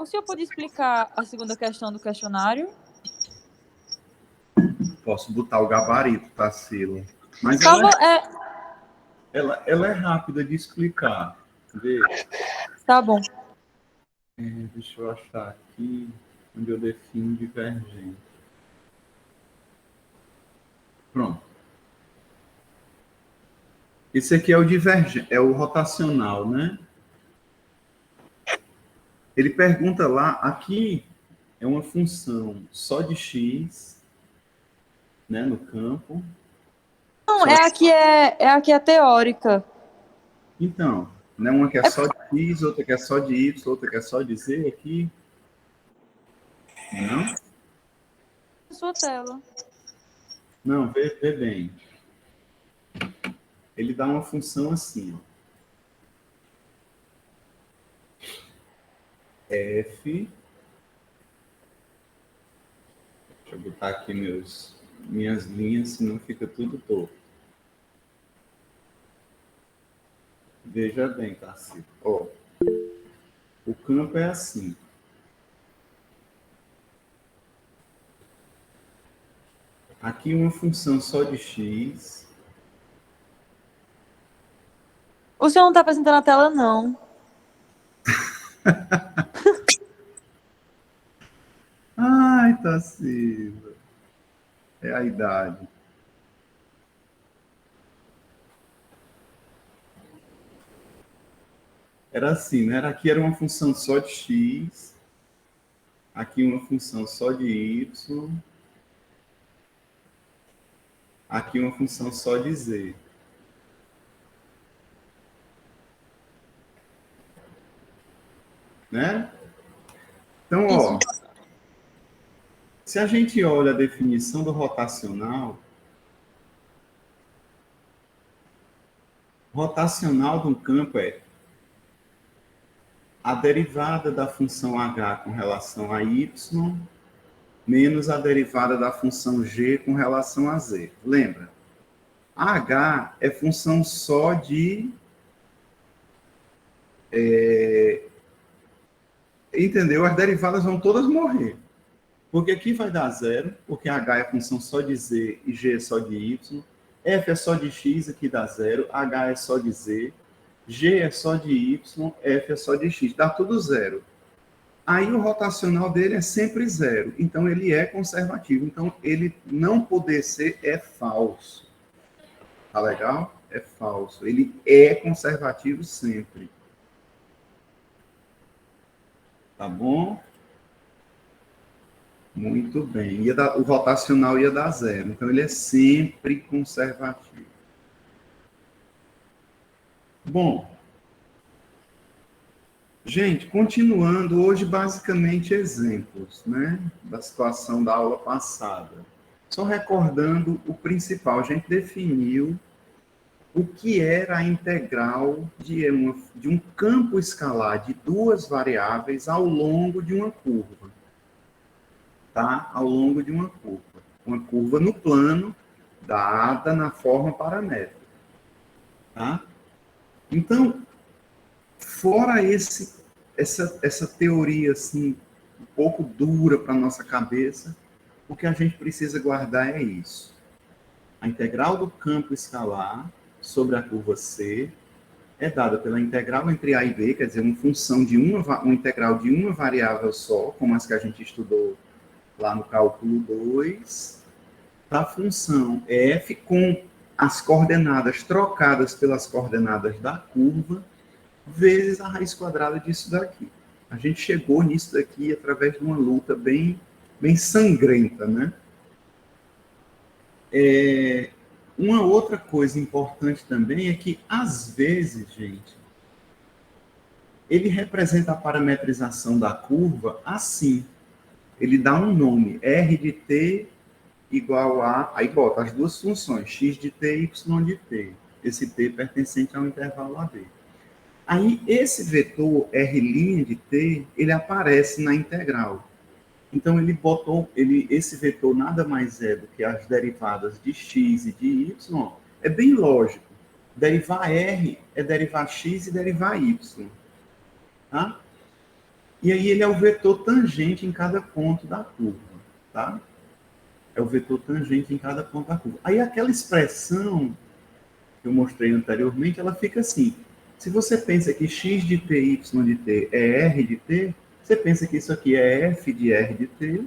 O senhor pode explicar a segunda questão do questionário? Posso botar o gabarito, Tarsila. Mas Calma, ela é rápida de explicar. Vê. Tá bom. Deixa eu achar aqui onde eu defino divergente. Pronto. Esse aqui é o divergente, é o rotacional, né? Ele pergunta lá, aqui é uma função só de x, né, no campo. Não, é a que é teórica. Então, né, uma que é só de x, outra que é só de y, outra que é só de z aqui. Não? Sua tela. Não, vê bem. Ele dá uma função assim, ó. F. Deixa eu botar aqui minhas linhas, senão fica tudo torto. Veja bem, Tarcísio. Ó, o campo é assim. Aqui uma função só de x. O senhor não está apresentando a tela, não. Ai, Tarcísio. É a idade. Era assim, né? Aqui era uma função só de x. Aqui uma função só de y. Aqui uma função só de z. Né? Então, ó, se a gente olha a definição do rotacional de um campo é a derivada da função h com relação a y menos a derivada da função g com relação a z. Lembra? H é função só de... entendeu? As derivadas vão todas morrer. Porque aqui vai dar zero, porque H é função só de z e g é só de y. F é só de x, aqui dá zero. H é só de z. G é só de y. F é só de x. Dá tudo zero. Aí o rotacional dele é sempre zero. Então ele é conservativo. Então ele não poder ser é falso. Tá legal? É falso. Ele é conservativo sempre. Tá bom? Muito bem. O rotacional ia dar zero. Então, ele é sempre conservativo. Bom. Gente, continuando, hoje, basicamente, exemplos, né? Da situação da aula passada. Só recordando o principal. A gente definiu o que era a integral de um campo escalar de duas variáveis ao longo de uma curva. Tá? Ao longo de uma curva no plano dada na forma paramétrica. Tá? Então, fora essa teoria assim, um pouco dura para a nossa cabeça, o que a gente precisa guardar é isso. A integral do campo escalar sobre a curva C é dada pela integral entre A e B, quer dizer, uma função de uma integral de uma variável só, como as que a gente estudou lá no cálculo 2, da função f com as coordenadas trocadas pelas coordenadas da curva, vezes a raiz quadrada disso daqui. A gente chegou nisso daqui através de uma luta bem sangrenta, né? Uma outra coisa importante também é que, às vezes, gente, ele representa a parametrização da curva assim. Ele dá um nome, R de t igual a... Aí bota as duas funções, x de t e y de t. Esse t pertencente ao intervalo AB. Aí, esse vetor R' de t, ele aparece na integral. Então, esse vetor nada mais é do que as derivadas de x e de y. É bem lógico. Derivar R é derivar x e derivar y. Tá? E aí ele é o vetor tangente em cada ponto da curva, tá? É o vetor tangente em cada ponto da curva. Aí aquela expressão que eu mostrei anteriormente, ela fica assim. Se você pensa que x de t, y de t é r de t, você pensa que isso aqui é f de r de t.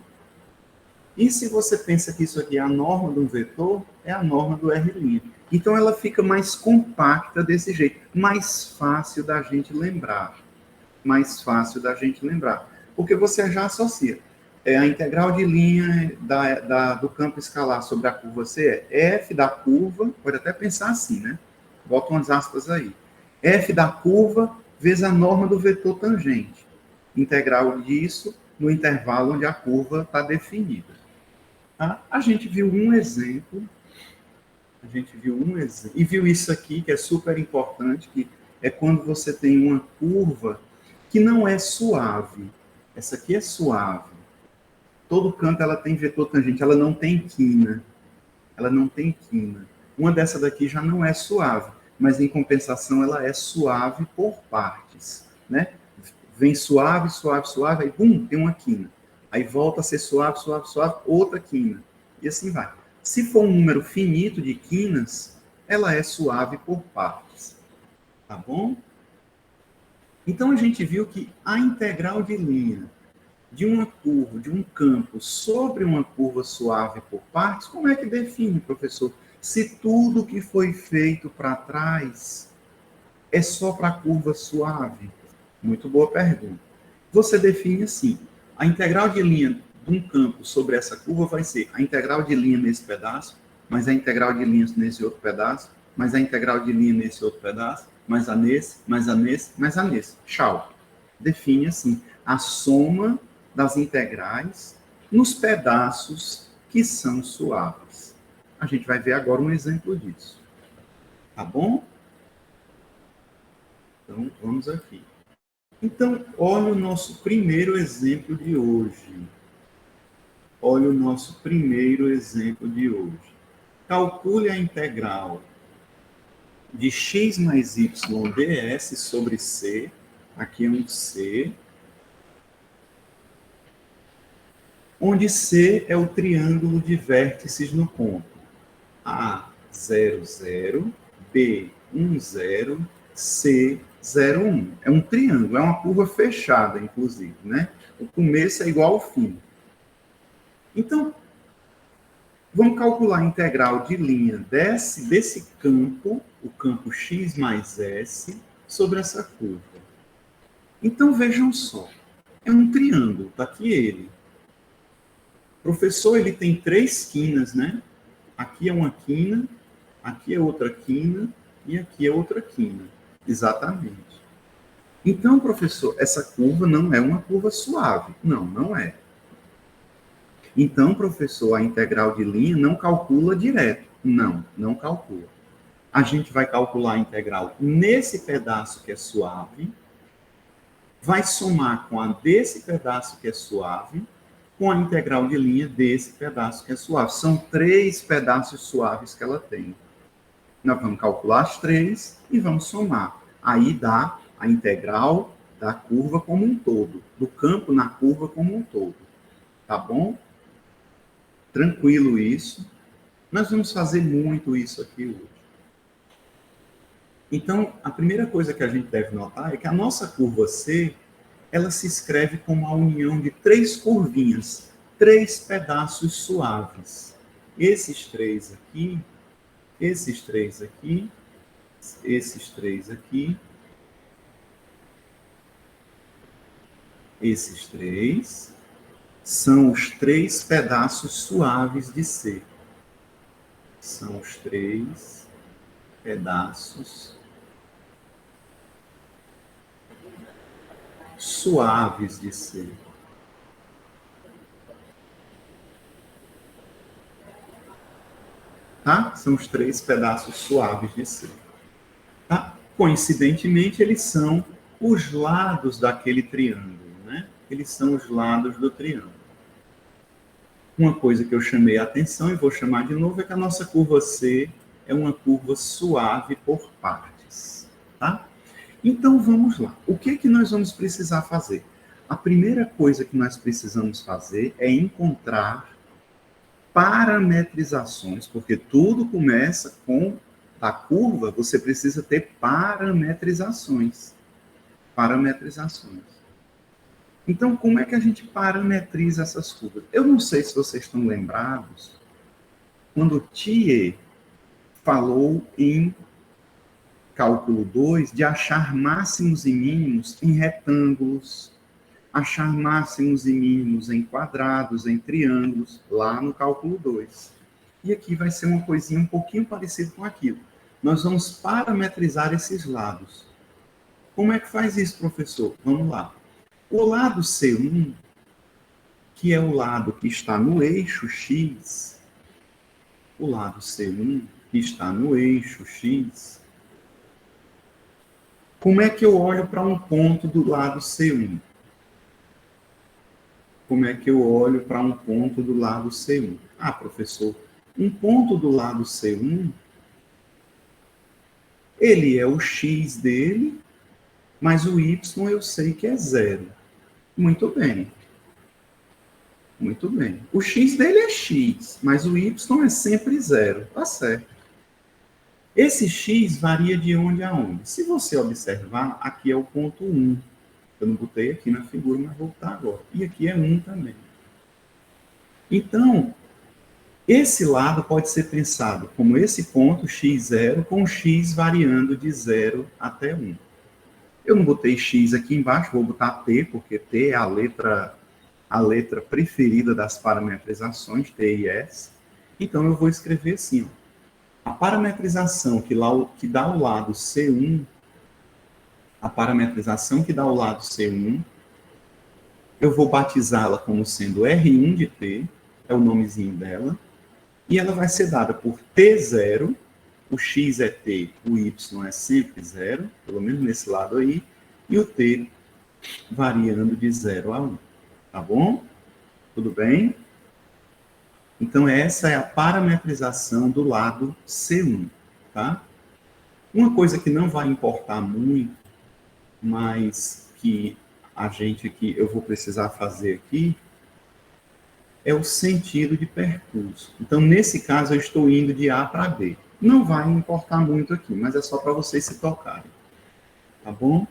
E se você pensa que isso aqui é a norma de um vetor, é a norma do r'. Então ela fica mais compacta desse jeito, mais fácil da gente lembrar. Mais fácil da gente lembrar. Porque você já associa. A integral de linha do campo escalar sobre a curva C é f da curva, pode até pensar assim, né? Bota umas aspas aí. F da curva vezes a norma do vetor tangente. Integral disso no intervalo onde a curva está definida. Tá? A gente viu um exemplo. E viu isso aqui, que é super importante, que é quando você tem uma curva que não é suave. Essa aqui é suave. Todo canto ela tem vetor tangente, ela não tem quina. Ela não tem quina. Uma dessa daqui já não é suave, mas em compensação ela é suave por partes, né? Vem suave, suave, suave, aí bum, tem uma quina. Aí volta a ser suave, suave, suave, outra quina. E assim vai. Se for um número finito de quinas, ela é suave por partes. Tá bom? Então a gente viu que a integral de linha de uma curva, de um campo sobre uma curva suave por partes, como é que define, professor? Se tudo que foi feito para trás é só para a curva suave? Muito boa pergunta. Você define assim, a integral de linha de um campo sobre essa curva vai ser a integral de linha nesse pedaço, mais a integral de linha nesse outro pedaço, mais a integral de linha nesse outro pedaço, mais a nesse, mais a nesse, mais a nesse. Tchau. Define assim, a soma das integrais nos pedaços que são suaves. A gente vai ver agora um exemplo disso. Tá bom? Então, vamos aqui. Então, olha o nosso primeiro exemplo de hoje. Olha o nosso primeiro exemplo de hoje. Calcule a integral de x mais y ds sobre c. Aqui é um c. Onde C é o triângulo de vértices no ponto A, 0, 0, B, 1, 0, C, 0, 1. É um triângulo, é uma curva fechada, inclusive, né? O começo é igual ao fim. Então, vamos calcular a integral de linha desse campo, o campo x mais s, sobre essa curva. Então, vejam só. É um triângulo, está aqui ele. Professor, ele tem 3 quinas, né? Aqui é uma quina, aqui é outra quina e aqui é outra quina. Exatamente. Então, professor, essa curva não é uma curva suave. Não, não é. Então, professor, a integral de linha não calcula direto. Não, não calcula. A gente vai calcular a integral nesse pedaço que é suave, vai somar com a desse pedaço que é suave, com a integral de linha desse pedaço que é suave. São 3 pedaços suaves que ela tem. Nós vamos calcular as 3 e vamos somar. Aí dá a integral da curva como um todo, do campo na curva como um todo. Tá bom? Tranquilo isso. Nós vamos fazer muito isso aqui hoje. Então, a primeira coisa que a gente deve notar é que a nossa curva C, ela se escreve como a união de 3 curvinhas, 3 pedaços suaves. Esses 3 aqui, esses 3 aqui, esses 3 aqui, esses 3, são os 3 pedaços suaves de C. São os 3 pedaços suaves de C. Tá? São os 3 pedaços suaves de C. Tá? Coincidentemente, eles são os lados daquele triângulo, né? Eles são os lados do triângulo. Uma coisa que eu chamei a atenção e vou chamar de novo é que a nossa curva C é uma curva suave por partes, tá? Então, vamos lá. O que é que nós vamos precisar fazer? A primeira coisa que nós precisamos fazer é encontrar parametrizações, porque tudo começa com a curva, você precisa ter parametrizações. Parametrizações. Então, como é que a gente parametriza essas curvas? Eu não sei se vocês estão lembrados, quando o Thier falou em cálculo 2 de achar máximos e mínimos em retângulos, achar máximos e mínimos em quadrados, em triângulos, lá no cálculo 2. E aqui vai ser uma coisinha um pouquinho parecida com aquilo. Nós vamos parametrizar esses lados. Como é que faz isso, professor? Vamos lá. O lado C1, que é o lado que está no eixo X, o lado C1, que está no eixo X, como é que eu olho para um ponto do lado C1? Como é que eu olho para um ponto do lado C1? Ah, professor, um ponto do lado C1, ele é o X dele, mas o Y eu sei que é 0. Muito bem. Muito bem. O X dele é X, mas o Y é sempre 0. Tá certo. Esse X varia de onde a onde? Se você observar, aqui é o ponto 1. Eu não botei aqui na figura, mas vou botar agora. E aqui é 1 também. Então, esse lado pode ser pensado como esse ponto, x0, com x variando de 0 até 1. Eu não botei x aqui embaixo, vou botar t, porque t é a letra preferida das parametrizações, t e s. Então, eu vou escrever assim, ó. A parametrização que dá o lado C1, a parametrização que dá o lado C1, eu vou batizá-la como sendo R1 de t, é o nomezinho dela, e ela vai ser dada por T0, o X é T, o Y é sempre 0, pelo menos nesse lado aí, e o T variando de 0 a 1. Tá bom? Tudo bem? Então, essa é a parametrização do lado C1, tá? Uma coisa que não vai importar muito, mas que eu vou precisar fazer aqui, é o sentido de percurso. Então, nesse caso, eu estou indo de A para B. Não vai importar muito aqui, mas é só para vocês se tocarem. Tá bom?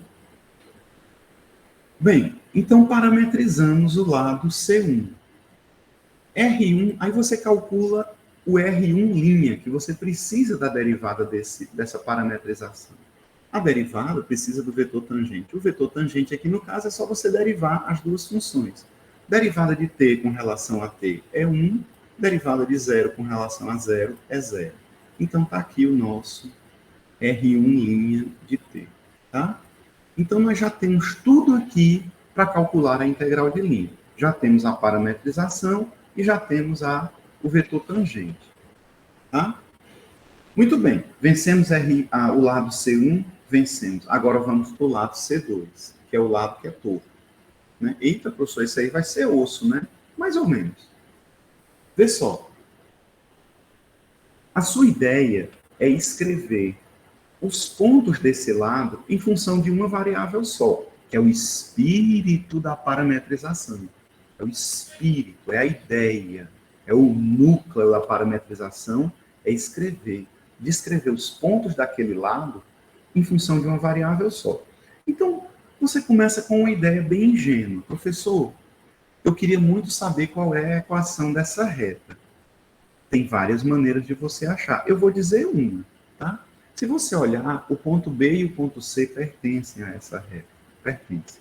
Bem, então parametrizamos o lado C1. R1, aí você calcula o R1 linha, que você precisa da derivada dessa parametrização. A derivada precisa do vetor tangente. O vetor tangente aqui, no caso, é só você derivar as duas funções. Derivada de t com relação a t é 1, derivada de 0 com relação a 0 é 0. Então, está aqui o nosso R1' de t. Tá? Então, nós já temos tudo aqui para calcular a integral de linha. Já temos a parametrização e já temos o vetor tangente. Tá? Muito bem. Vencemos o lado C1, vencemos. Agora vamos para o lado C2, que é o lado que é torto. Né? Eita, professor, isso aí vai ser osso, né? Mais ou menos. Vê só. A sua ideia é escrever os pontos desse lado em função de uma variável só, que é o espírito da parametrização. É o espírito, é a ideia, é o núcleo da parametrização, é descrever os pontos daquele lado em função de uma variável só. Então, você começa com uma ideia bem ingênua. Professor, eu queria muito saber qual é a equação dessa reta. Tem várias maneiras de você achar. Eu vou dizer uma, tá? Se você olhar, o ponto B e o ponto C pertencem a essa reta. Pertencem.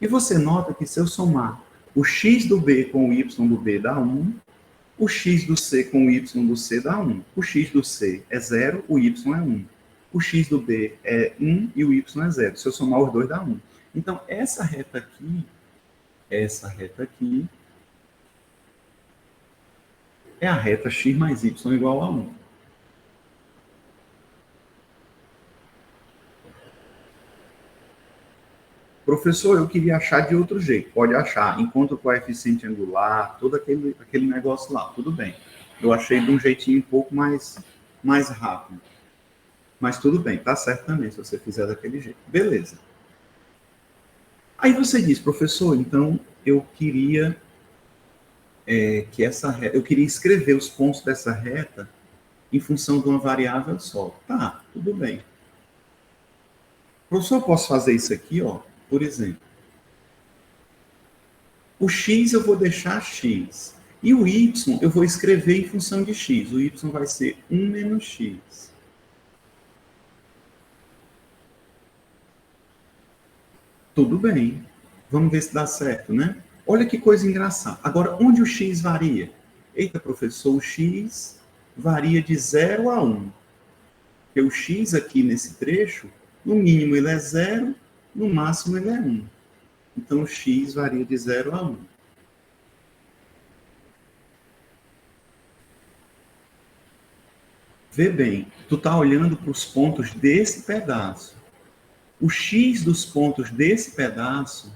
E você nota que se eu somar o x do B com o y do B dá 1, o x do C com o y do C dá 1. O x do C é 0, o y é 1. O x do B é 1 e o y é 0. Se eu somar os dois dá 1. Então, essa reta aqui é a reta x mais y igual a 1. Professor, eu queria achar de outro jeito. Pode achar. Encontra o coeficiente angular, todo aquele negócio lá. Tudo bem. Eu achei de um jeitinho um pouco mais rápido. Mas tudo bem, tá certo também, se você fizer daquele jeito. Beleza. Aí você diz, professor, então eu queria eu queria escrever os pontos dessa reta em função de uma variável só. Tá, tudo bem. Professor, eu posso fazer isso aqui, ó, por exemplo. O x eu vou deixar x. E o y eu vou escrever em função de x. O y vai ser 1 menos x. Tudo bem. Vamos ver se dá certo, né? Olha que coisa engraçada. Agora, onde o x varia? Eita, professor, o x varia de 0 a 1. Porque o x aqui nesse trecho, no mínimo ele é 0, no máximo ele é 1. Então, o x varia de 0 a 1. Vê bem, tu está olhando para os pontos desse pedaço. O x dos pontos desse pedaço,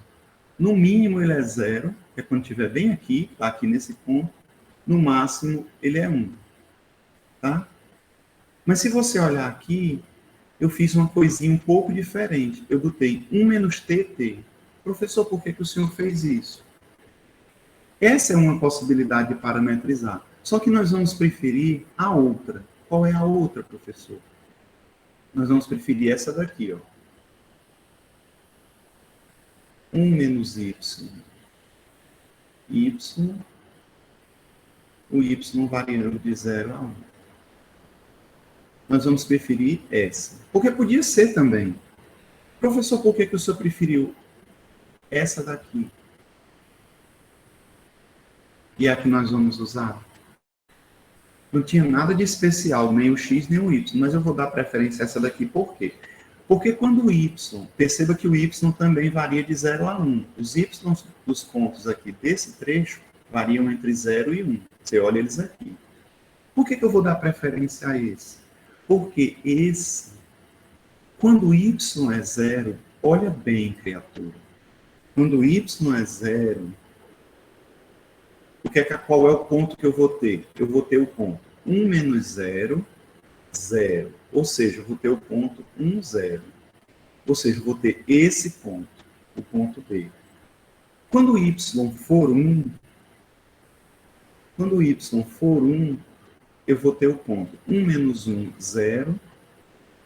no mínimo ele é 0, que é quando estiver bem aqui, está aqui nesse ponto. No máximo ele é 1. Tá? Mas se você olhar aqui, eu fiz uma coisinha um pouco diferente. Eu botei 1 menos tt. Professor, por que o senhor fez isso? Essa é uma possibilidade de parametrizar. Só que nós vamos preferir a outra. Qual é a outra, professor? Nós vamos preferir essa daqui, ó. 1 menos y. O y variando de 0 a 1. Nós vamos preferir essa. Porque podia ser também. Professor, por que o senhor preferiu essa daqui? E é a que nós vamos usar? Não tinha nada de especial, nem o x, nem o y, mas eu vou dar preferência a essa daqui, por quê? Porque quando o y, perceba que o y também varia de 0 a 1. Os y dos pontos aqui desse trecho variam entre 0 e 1. Você olha eles aqui. Por que eu vou dar preferência a esse? Porque esse, quando y é 0, olha bem, criatura. Quando y é 0, qual é o ponto que eu vou ter? Eu vou ter o ponto 1 menos 0, 0. Ou seja, eu vou ter o ponto 1, 0. Ou seja, eu vou ter esse ponto, o ponto B. Quando y for 1, eu vou ter o ponto 1 menos 1, 0.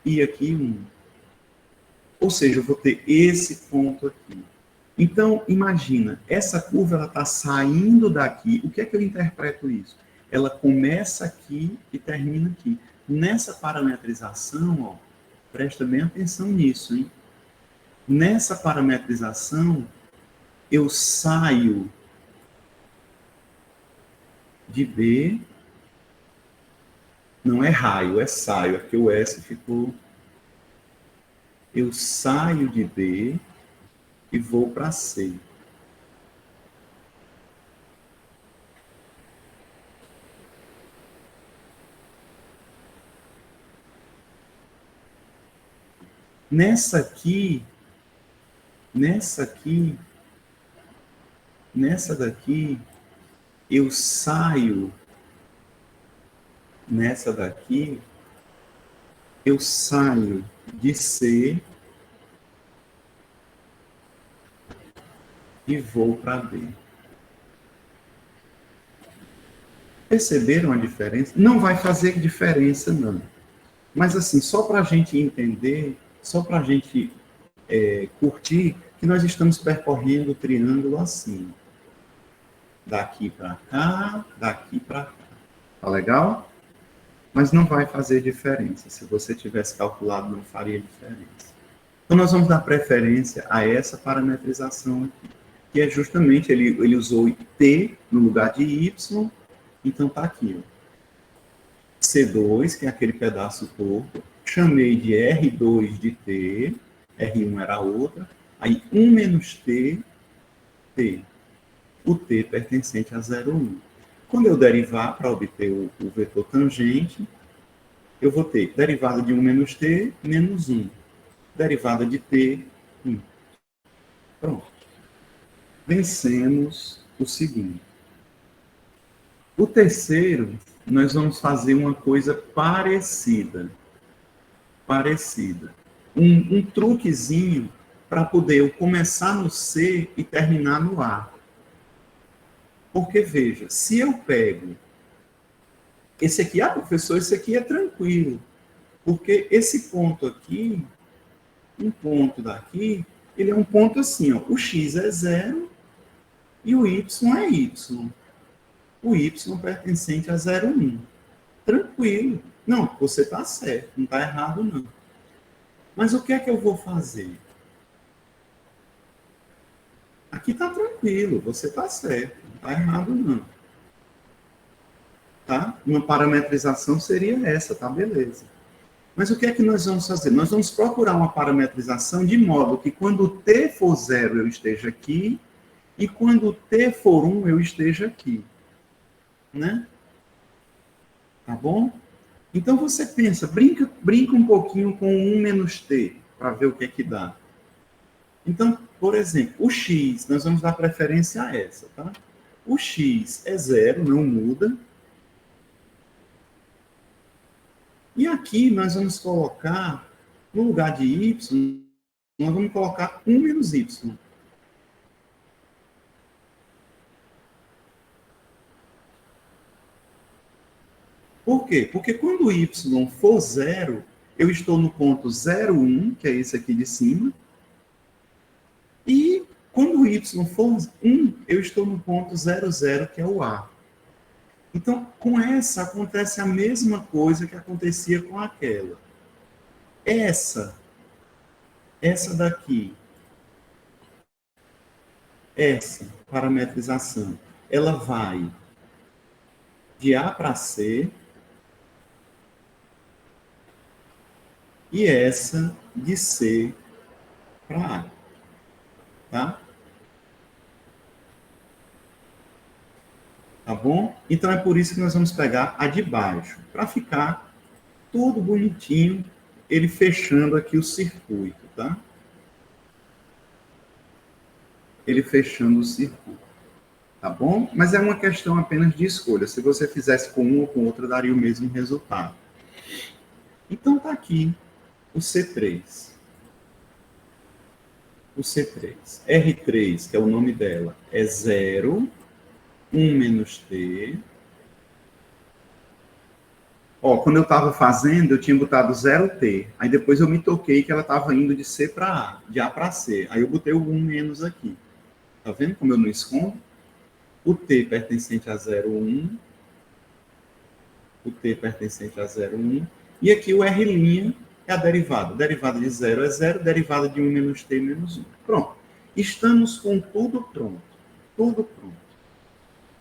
E aqui 1. Ou seja, eu vou ter esse ponto aqui. Então, imagina, essa curva está saindo daqui. O que é que eu interpreto isso? Ela começa aqui e termina aqui. Nessa parametrização, ó, presta bem atenção nisso, hein? Nessa parametrização, eu saio de B, não é raio, é saio, aqui o S ficou... Eu saio de B e vou para C. Nessa daqui, eu saio, nessa daqui, eu saio de C e vou para B. Perceberam a diferença? Não vai fazer diferença, não. Mas, assim, só para a gente entender, só para a gente curtir, que nós estamos percorrendo o triângulo assim. Daqui para cá, daqui para cá. Tá legal? Mas não vai fazer diferença. Se você tivesse calculado, não faria diferença. Então, nós vamos dar preferência a essa parametrização aqui, que é justamente, ele usou T no lugar de Y, então está aqui, ó. C2, que é aquele pedaço torto, chamei de R2 de T, R1 era a outra, aí 1 menos T, T. O T pertencente a 0,1. Quando eu derivar para obter o vetor tangente, eu vou ter derivada de 1 menos T, menos 1. Derivada de T, 1. Pronto. Vencemos o segundo. O terceiro, nós vamos fazer uma coisa parecida. Um truquezinho para poder eu começar no C e terminar no A. Porque, veja, se eu pego esse aqui, professor, esse aqui é tranquilo. Porque esse ponto aqui, um ponto daqui, ele é um ponto assim, ó, o x é 0 e o y é y. O y pertencente a 0, 1. Tranquilo. Não, você está certo, não está errado, não. Mas o que é que eu vou fazer? Aqui está tranquilo, você está certo, não está errado, não. Tá? Uma parametrização seria essa, tá? Beleza. Mas o que é que nós vamos fazer? Nós vamos procurar uma parametrização de modo que quando t for 0 eu esteja aqui e quando t for 1 eu esteja aqui. Né? Tá bom? Então você pensa, brinca um pouquinho com 1 menos t, para ver o que é que dá. Então, por exemplo, o x, nós vamos dar preferência a essa, tá? O x é 0, não muda. E aqui nós vamos colocar, no lugar de y, nós vamos colocar 1 menos y. Por quê? Porque quando y for 0, eu estou no ponto 0, 1, que é esse aqui de cima. E quando y for 1, eu estou no ponto 0, 0, que é o A. Então, com essa, acontece a mesma coisa que acontecia com aquela. Essa daqui, essa parametrização, ela vai de A para C, e essa de C para A. Tá? Tá bom? Então é por isso que nós vamos pegar a de baixo, para ficar tudo bonitinho, ele fechando aqui o circuito, tá? Ele fechando o circuito, tá bom? Mas é uma questão apenas de escolha. Se você fizesse com uma ou com outra, daria o mesmo resultado. Então tá aqui o C3. O C3. R3, que é o nome dela, é 0, 1 menos T. Ó, quando eu estava fazendo, eu tinha botado 0T. Aí depois eu me toquei que ela estava indo de C para A, de A para C. Aí eu botei o 1 menos aqui. Tá vendo como eu não escondo? O T pertencente a 0, 1. O T pertencente a 0, 1. E aqui o R' é a derivada. Derivada de 0 é 0, derivada de 1 menos T menos 1. Pronto. Estamos com tudo pronto. Tudo pronto.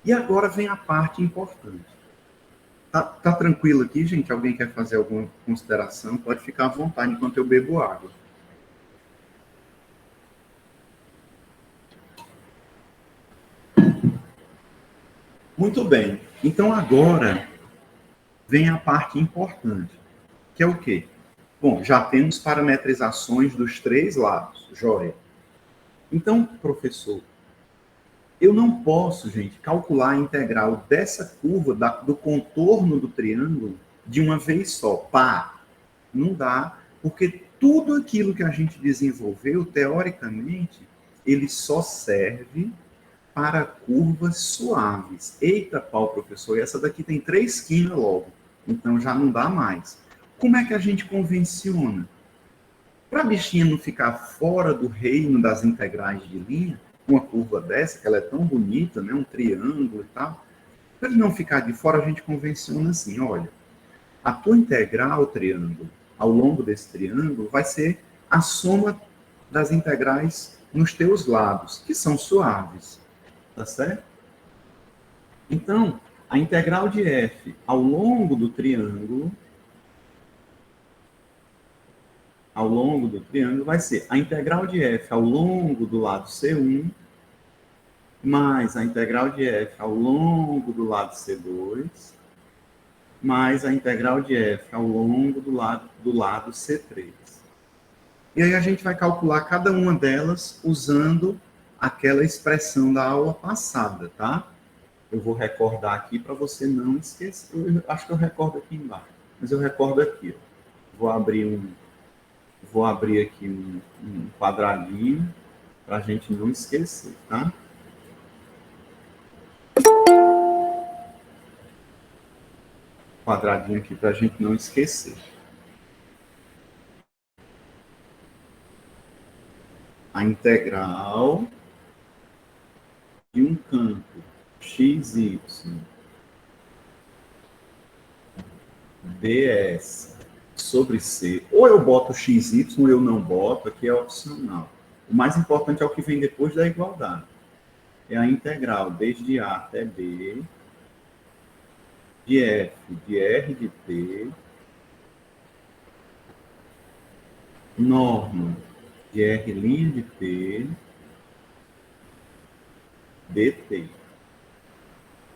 E agora vem a parte importante. Tá tranquilo aqui, gente? Alguém quer fazer alguma consideração? Pode ficar à vontade enquanto eu bebo água. Muito bem. Então agora vem a parte importante, que é o quê? Bom, já temos parametrizações dos três lados, joia. Então, professor, eu não posso, gente, calcular a integral dessa curva, do contorno do triângulo, de uma vez só. Pá! Não dá, porque tudo aquilo que a gente desenvolveu, teoricamente, ele só serve para curvas suaves. Eita pau, professor, e essa daqui tem 3 quinas logo. Então já não dá mais. Como é que a gente convenciona? Para a bichinha não ficar fora do reino das integrais de linha, uma curva dessa, que ela é tão bonita, né, um triângulo e tal, para ele não ficar de fora, a gente convenciona assim, olha, a tua integral triângulo, ao longo desse triângulo, vai ser a soma das integrais nos teus lados, que são suaves, tá certo? Então, a integral de f ao longo do triângulo vai ser a integral de f ao longo do lado C1 mais a integral de f ao longo do lado C2 mais a integral de f ao longo do lado C3. E aí a gente vai calcular cada uma delas usando aquela expressão da aula passada, tá? Eu vou recordar aqui para você não esquecer. Eu acho que eu recordo aqui embaixo, mas eu recordo aqui. Ó. Vou vou abrir aqui um quadradinho para a gente não esquecer, tá? Quadradinho aqui para a gente não esquecer. A integral de um campo x, y, ds sobre c, ou eu boto x, y, ou eu não boto, aqui é opcional. O mais importante é o que vem depois da igualdade. É a integral desde A até B, de f de r de t, norma de r' de t, dt.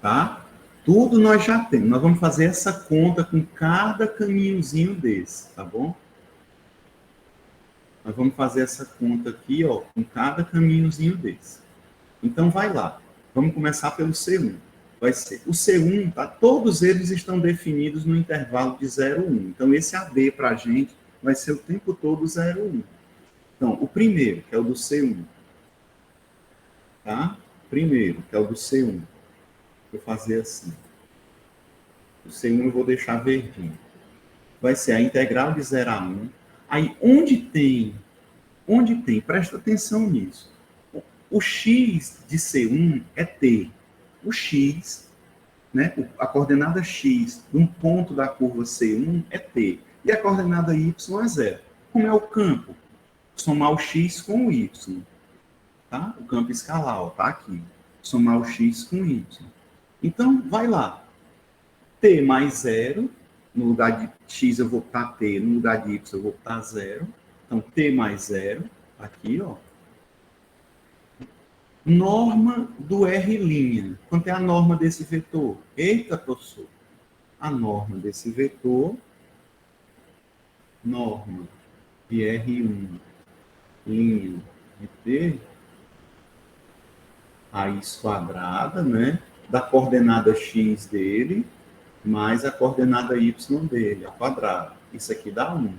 Tá? Tudo nós já temos. Nós vamos fazer essa conta com cada caminhozinho desse, tá bom? Nós vamos fazer essa conta aqui, ó, com cada caminhozinho desse. Então, vai lá. Vamos começar pelo C1. Vai ser o C1, tá? Todos eles estão definidos no intervalo de 0, 1. Então, esse AD para a gente vai ser o tempo todo 0, 1. Então, o primeiro, que é o do C1. Tá? Primeiro, que é o do C1. Vou fazer assim. O C1 eu vou deixar verdinho. Vai ser a integral de 0 a 1. Aí, onde tem, presta atenção nisso. O x de C1 é t. O x, né, a coordenada x de um ponto da curva C1 é t. E a coordenada y é 0. Como é o campo? Somar o x com o y. Tá? O campo escalar, tá aqui. Somar o x com o y. Então, vai lá. T mais 0, no lugar de x eu vou botar t, no lugar de y eu vou botar 0. Então, t mais 0, aqui, ó. Norma do R'. Quanto é a norma desse vetor? Eita, professor. A norma desse vetor, norma de R1, linha de t, raiz quadrada, né? Da coordenada x dele, mais a coordenada y dele, ao quadrado. Isso aqui dá 1.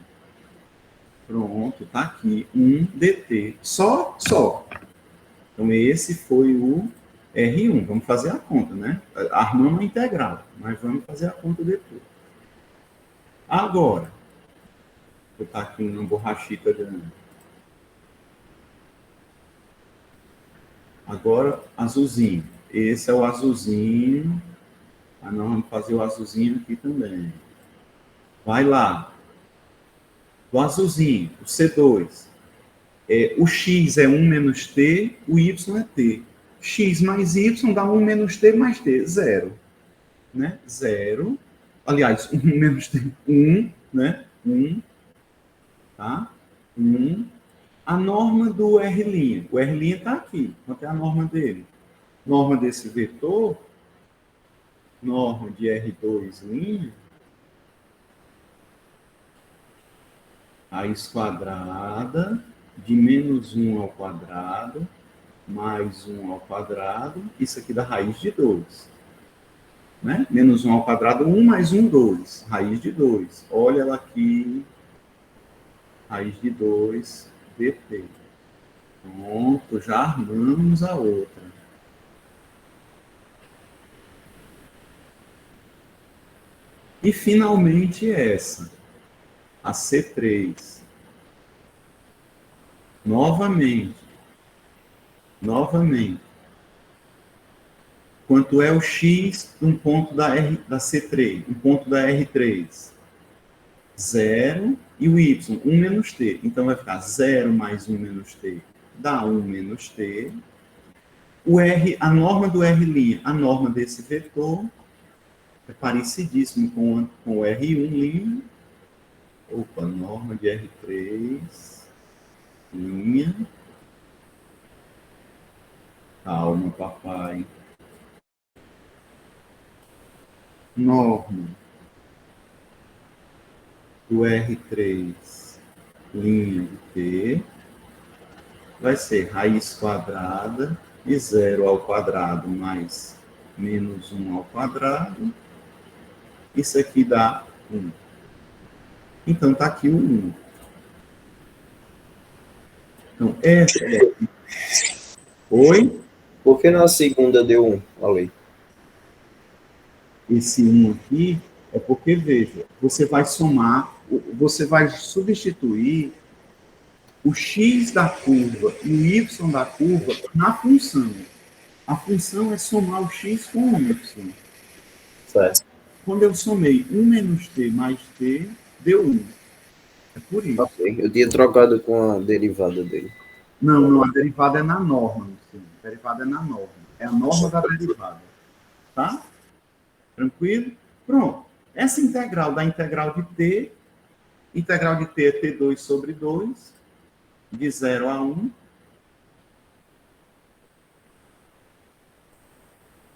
Pronto, tá aqui, 1 dt. Só. Então, esse foi o R1. Vamos fazer a conta, né? Armamos a integral, mas vamos fazer a conta depois. Agora, vou botar aqui uma borrachita grande. Agora, azulzinho. Esse é o azulzinho. Ah, nós vamos fazer o azulzinho aqui também. Vai lá. O azulzinho, o C2. O x é 1 menos t, o y é t. X mais y dá 1 menos t mais t, 0. Né? 0. Aliás, 1 menos t, 1, né? 1. Tá? 1. A norma do R'. O R' está aqui. Quanto é a norma dele? Norma desse vetor, norma de R2', raiz quadrada de menos 1 ao quadrado, mais 1 ao quadrado, isso aqui dá raiz de 2. Né? Menos 1 ao quadrado, 1 mais 1, 2. Raiz de 2. Olha ela aqui. Raiz de 2, dt. Pronto, já armamos a outra. E, finalmente, essa. A C3. Novamente. Quanto é o x de um ponto da C3, um ponto da R3? 0 e o y, 1 menos t. Então, vai ficar 0 mais 1 menos t, dá 1 menos t. O R, a norma do R', a norma desse vetor, é parecidíssimo com o R1'. Opa, norma de R3, linha. Calma, papai. Norma do R3, linha de t, vai ser raiz quadrada de 0 ao quadrado mais menos 1 ao quadrado. Isso aqui dá 1. Então, está aqui o 1. Então, essa é... Oi? Por que na segunda deu 1, Ale? Esse 1 aqui é porque, veja, você vai somar, você vai substituir o x da curva e o y da curva na função. A função é somar o x com o y. Certo. Quando eu somei 1 menos t mais t, deu 1. É por isso. Ok, eu tinha trocado com a derivada dele. Não, a derivada é na norma. A derivada é na norma. É a norma da derivada. Tá? Tranquilo? Pronto. Essa integral da integral de t é t2 sobre 2, de 0 a 1.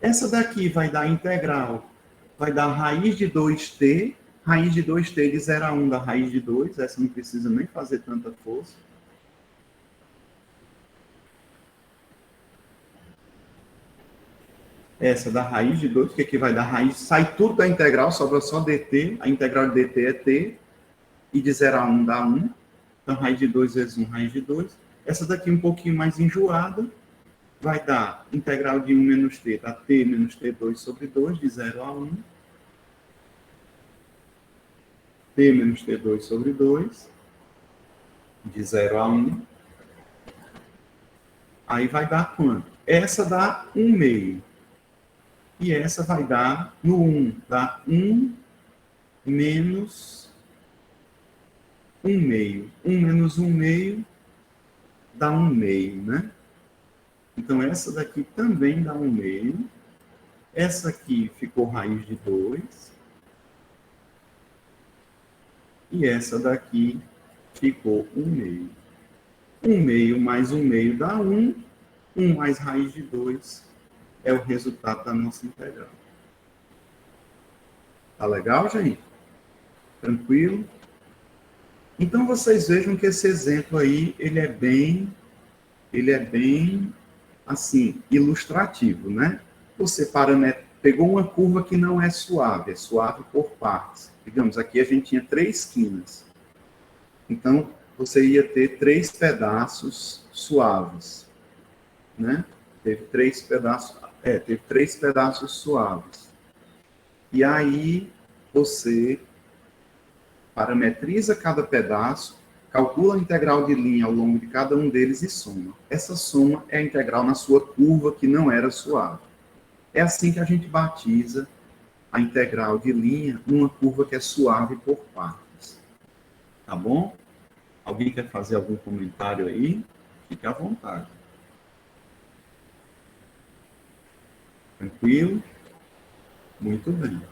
Essa daqui vai dar integral, vai dar raiz de 2t, raiz de 2t de 0 a 1 da raiz de 2, essa não precisa nem fazer tanta força. Essa da raiz de 2, que aqui vai dar raiz, sai tudo da integral, sobra só dt, a integral de dt é t, e de 0 a 1 dá 1, então raiz de 2 vezes 1, raiz de 2. Essa daqui um pouquinho mais enjoada, vai dar integral de 1 menos t, tá? T menos t2 sobre 2, de 0 a 1. T menos t2 sobre 2, de 0 a 1. Aí vai dar quanto? Essa dá 1 meio. E essa vai dar, no 1, dá 1 menos 1 meio. 1 menos 1 meio dá 1 meio, né? Então, essa daqui também dá 1 meio. Essa aqui ficou raiz de 2. E essa daqui ficou 1 meio. 1 meio mais 1 meio dá 1. 1 mais raiz de 2 é o resultado da nossa integral. Tá legal, gente? Tranquilo? Então, vocês vejam que esse exemplo aí, ele é bem, assim, ilustrativo, né? Você pegou uma curva que não é suave por partes. Digamos, aqui a gente tinha 3 quinas. Então, você ia ter 3 pedaços suaves, né? Teve 3 pedaços suaves. E aí, você parametriza cada pedaço, calcula a integral de linha ao longo de cada um deles e soma. Essa soma é a integral na sua curva que não era suave. É assim que a gente batiza a integral de linha numa curva que é suave por partes. Tá bom? Alguém quer fazer algum comentário aí? Fique à vontade. Tranquilo? Muito bem.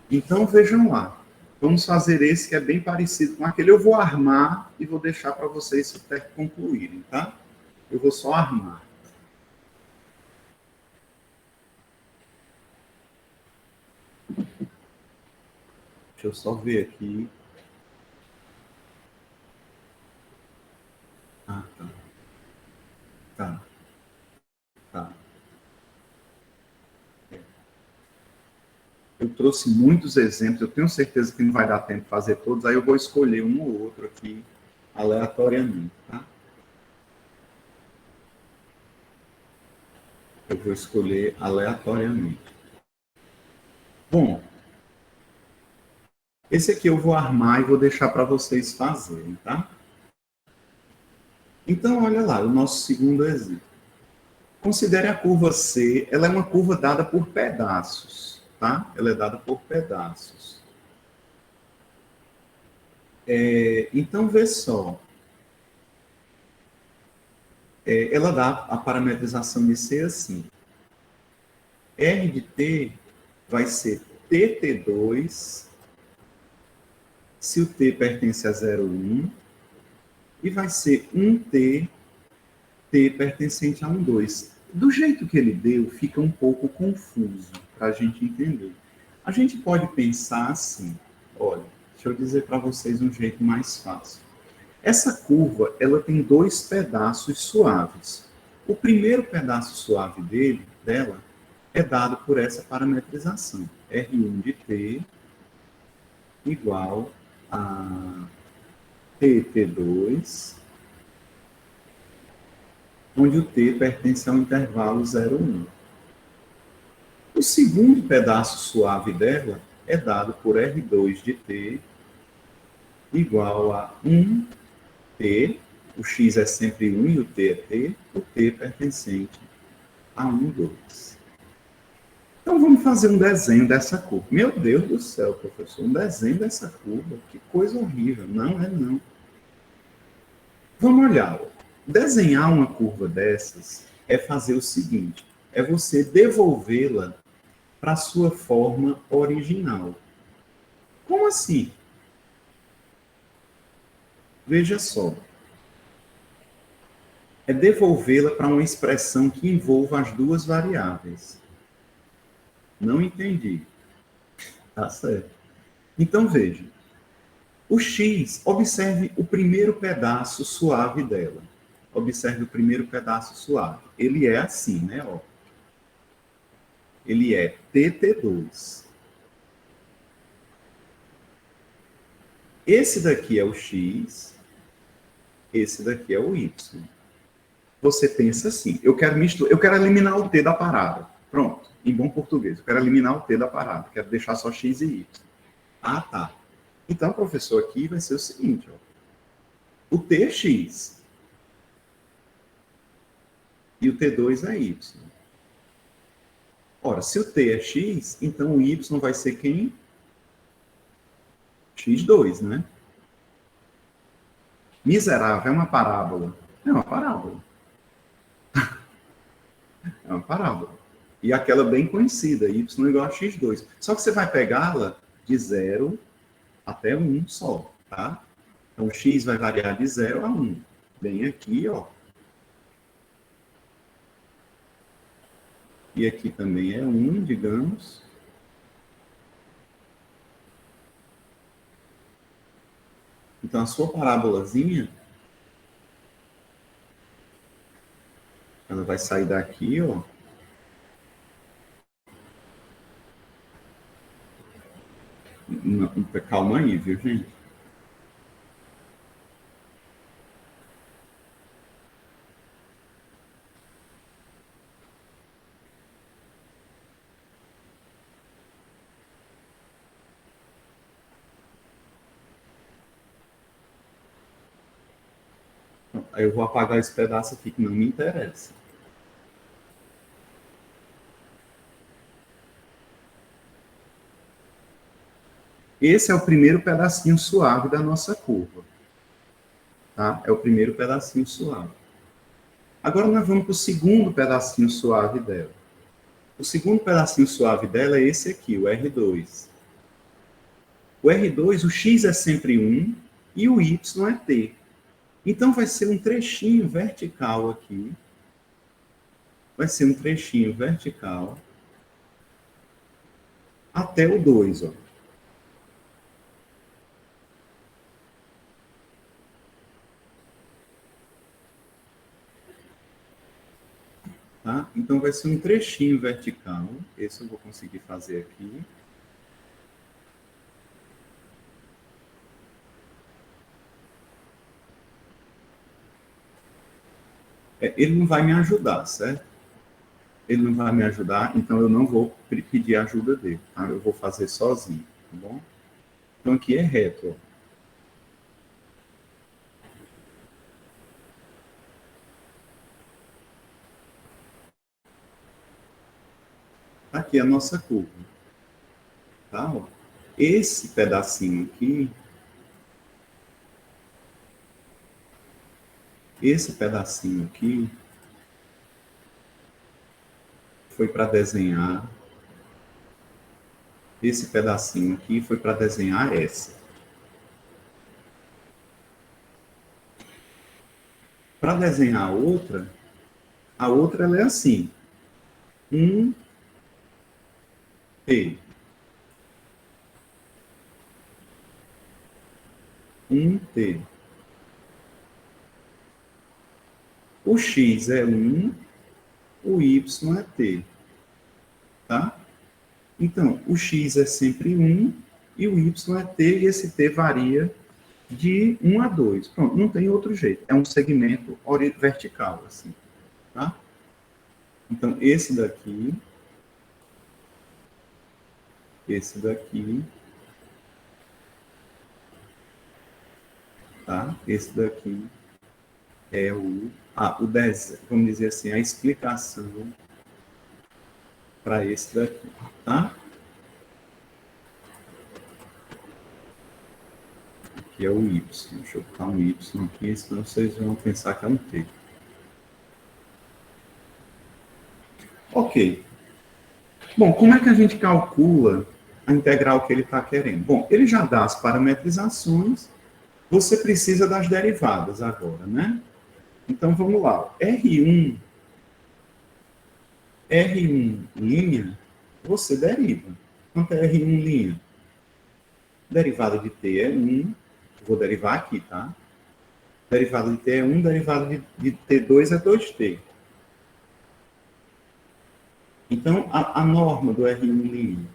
Então, vejam lá. Vamos fazer esse que é bem parecido com aquele. Eu vou armar e vou deixar para vocês até concluírem, tá? Eu vou só armar. Deixa eu só ver aqui. Ah, tá. Tá. Tá. Eu trouxe muitos exemplos, eu tenho certeza que não vai dar tempo de fazer todos, aí eu vou escolher um ou outro aqui, aleatoriamente, tá? Eu vou escolher aleatoriamente. Bom, esse aqui eu vou armar e vou deixar para vocês fazerem, tá? Então, olha lá, o nosso segundo exemplo. Considere a curva C, ela é uma curva dada por pedaços, tá? Ela é dada por pedaços. Então, vê só. Ela dá a parametrização de C assim. R de T vai ser TT2, se o T pertence a 0,1, e vai ser 1T, T pertencente a 1,2. Do jeito que ele deu, fica um pouco confuso para a gente entender. A gente pode pensar assim, olha, deixa eu dizer para vocês um jeito mais fácil. Essa curva, ela tem 2 pedaços suaves. O primeiro pedaço suave dela é dado por essa parametrização. R1 de T igual a T2, onde o T pertence ao intervalo 0, 1. O segundo pedaço suave dela é dado por R2 de T igual a 1T, o X é sempre 1 e o T é T, o T pertencente a 1, 2. Então vamos fazer um desenho dessa curva. Meu Deus do céu, professor, um desenho dessa curva, que coisa horrível. Não é não. Vamos olhar. Desenhar uma curva dessas é fazer o seguinte, é você devolvê-la para a sua forma original. Como assim? Veja só. É devolvê-la para uma expressão que envolva as duas variáveis. Não entendi. Tá certo. Então, veja. O x, observe o primeiro pedaço suave dela. Observe o primeiro pedaço suave. Ele é assim, né? Ó. Ele é TT2. Esse daqui é o x, esse daqui é o y. Você pensa assim, eu quero eliminar o t da parada. Pronto, em bom português, eu quero eliminar o t da parada, quero deixar só x e y. Ah, tá. Então, professor, aqui vai ser o seguinte, ó. O t é x e o t2 é y. Ora, se o t é x, então o y vai ser quem? x2, né? Miserável é uma parábola. É uma parábola. É uma parábola. E aquela bem conhecida, y igual a x2. Só que você vai pegá-la de 0 até 1 só, tá? Então, o x vai variar de 0 a 1. Bem aqui, ó. E aqui também é 1, digamos. Então, a sua parábolazinha, ela vai sair daqui, ó. Calma aí, viu, gente? Aí eu vou apagar esse pedaço aqui que não me interessa. Esse é o primeiro pedacinho suave da nossa curva. Tá? É o primeiro pedacinho suave. Agora nós vamos para o segundo pedacinho suave dela. O segundo pedacinho suave dela é esse aqui, o R2. O R2, o X é sempre 1 e o Y é T. Então vai ser um trechinho vertical aqui. Vai ser um trechinho vertical até o 2, ó. Tá? Então vai ser um trechinho vertical. Esse eu vou conseguir fazer aqui. Ele não vai me ajudar, certo? Ele não vai me ajudar, então eu não vou pedir ajuda dele, tá? Eu vou fazer sozinho, tá bom? Então aqui é reto, ó. Aqui é a nossa curva, tá? Ó. Esse pedacinho aqui, foi para desenhar. Esse pedacinho aqui foi para desenhar essa. Para desenhar a outra ela é assim. 1T. 1T. O X é 1, o Y é T. Tá? Então, o X é sempre 1 e o y é t, e esse t varia de 1 a 2. Pronto, não tem outro jeito. É um segmento vertical, assim, tá? Então, esse daqui, tá? Esse daqui é o desenho, vamos dizer assim, a explicação para esse daqui, tá? Que é o y. Deixa eu botar um y aqui, senão vocês vão pensar que é um t. Ok. Bom, como é que a gente calcula a integral que ele está querendo? Bom, ele já dá as parametrizações, você precisa das derivadas agora, né? Então, vamos lá. R1 linha, você deriva. Quanto é R1 linha? Derivada de t é 1, vou derivar aqui, tá? Derivada de t é 1, derivada de t2 é 2t. Então, a norma do R1 linha,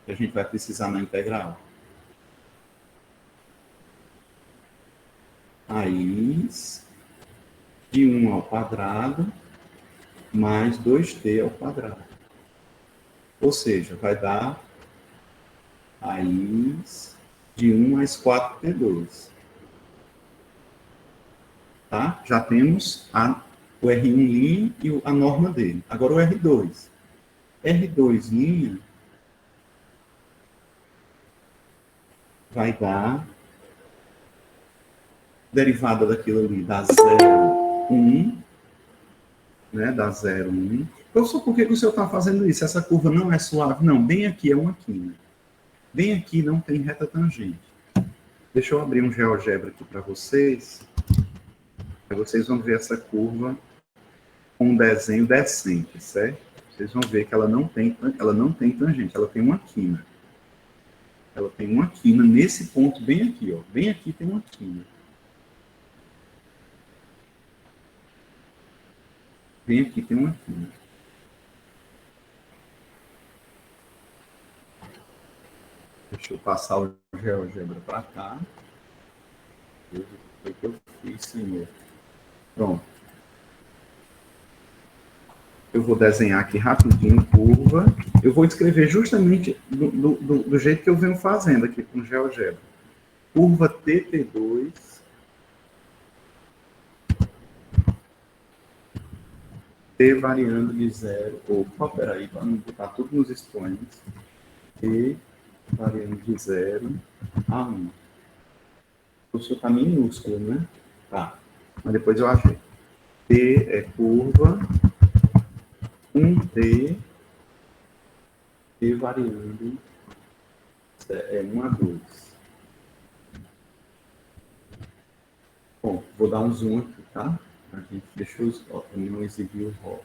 que a gente vai precisar na integral, raiz de 1 ao quadrado mais 2t ao quadrado. Ou seja, vai dar raiz de 1 mais 4t2. Tá? Já temos o R1 linha e a norma dele. Agora o R2. R2 linha vai dar derivada daquilo ali, da 0, 1, né, da 0, 1. Professor, por que o senhor está fazendo isso? Essa curva não é suave? Não, bem aqui é uma quina. Bem aqui não tem reta tangente. Deixa eu abrir um GeoGebra aqui para vocês. Aí vocês vão ver essa curva com um desenho descente, certo? Vocês vão ver que ela não tem tangente, ela tem uma quina. Ela tem uma quina nesse ponto bem aqui, ó. Bem aqui tem uma quina. Bem aqui tem uma quina. Deixa eu passar o GeoGebra para cá. O que eu fiz, senhor? Pronto. Eu vou desenhar aqui rapidinho curva. Eu vou escrever justamente do jeito que eu venho fazendo aqui com o GeoGebra. Curva TT2. T variando de 0. Opa, peraí, para não botar tudo nos expoentes. T variando de 0 a 1. O seu está minúsculo, né? Tá. Mas depois eu achei. T é curva 1T, T variando, é 1 a 2. Bom, vou dar um zoom aqui, tá? A gente deixa não exibir o rótulo.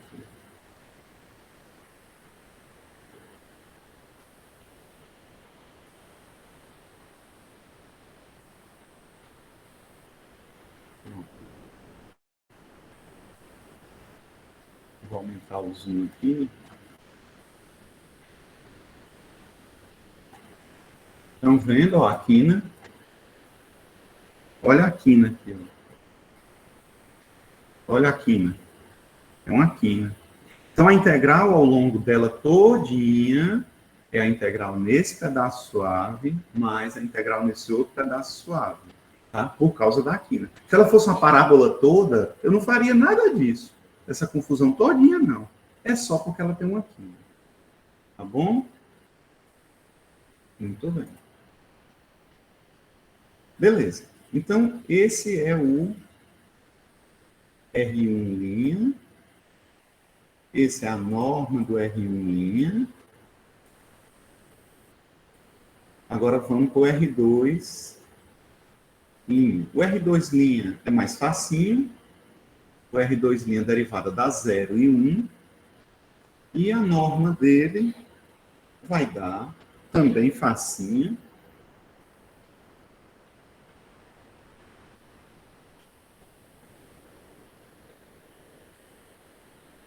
Vou aumentar o zoom aqui. Estão vendo, ó, a quina? Olha a quina aqui, ó. Olha a quina. É uma quina. Então, a integral ao longo dela todinha é a integral nesse pedaço suave mais a integral nesse outro pedaço suave, tá? Por causa da quina. Se ela fosse uma parábola toda, eu não faria nada disso. Essa confusão todinha, não. É só porque ela tem uma quina. Tá bom? Muito bem. Beleza. Então, esse é o R1'. Esse é a norma do R1'. Agora vamos para o R2'. O R2' é mais facinho. O R2' derivada da 0 e 1. E a norma dele vai dar também facinho.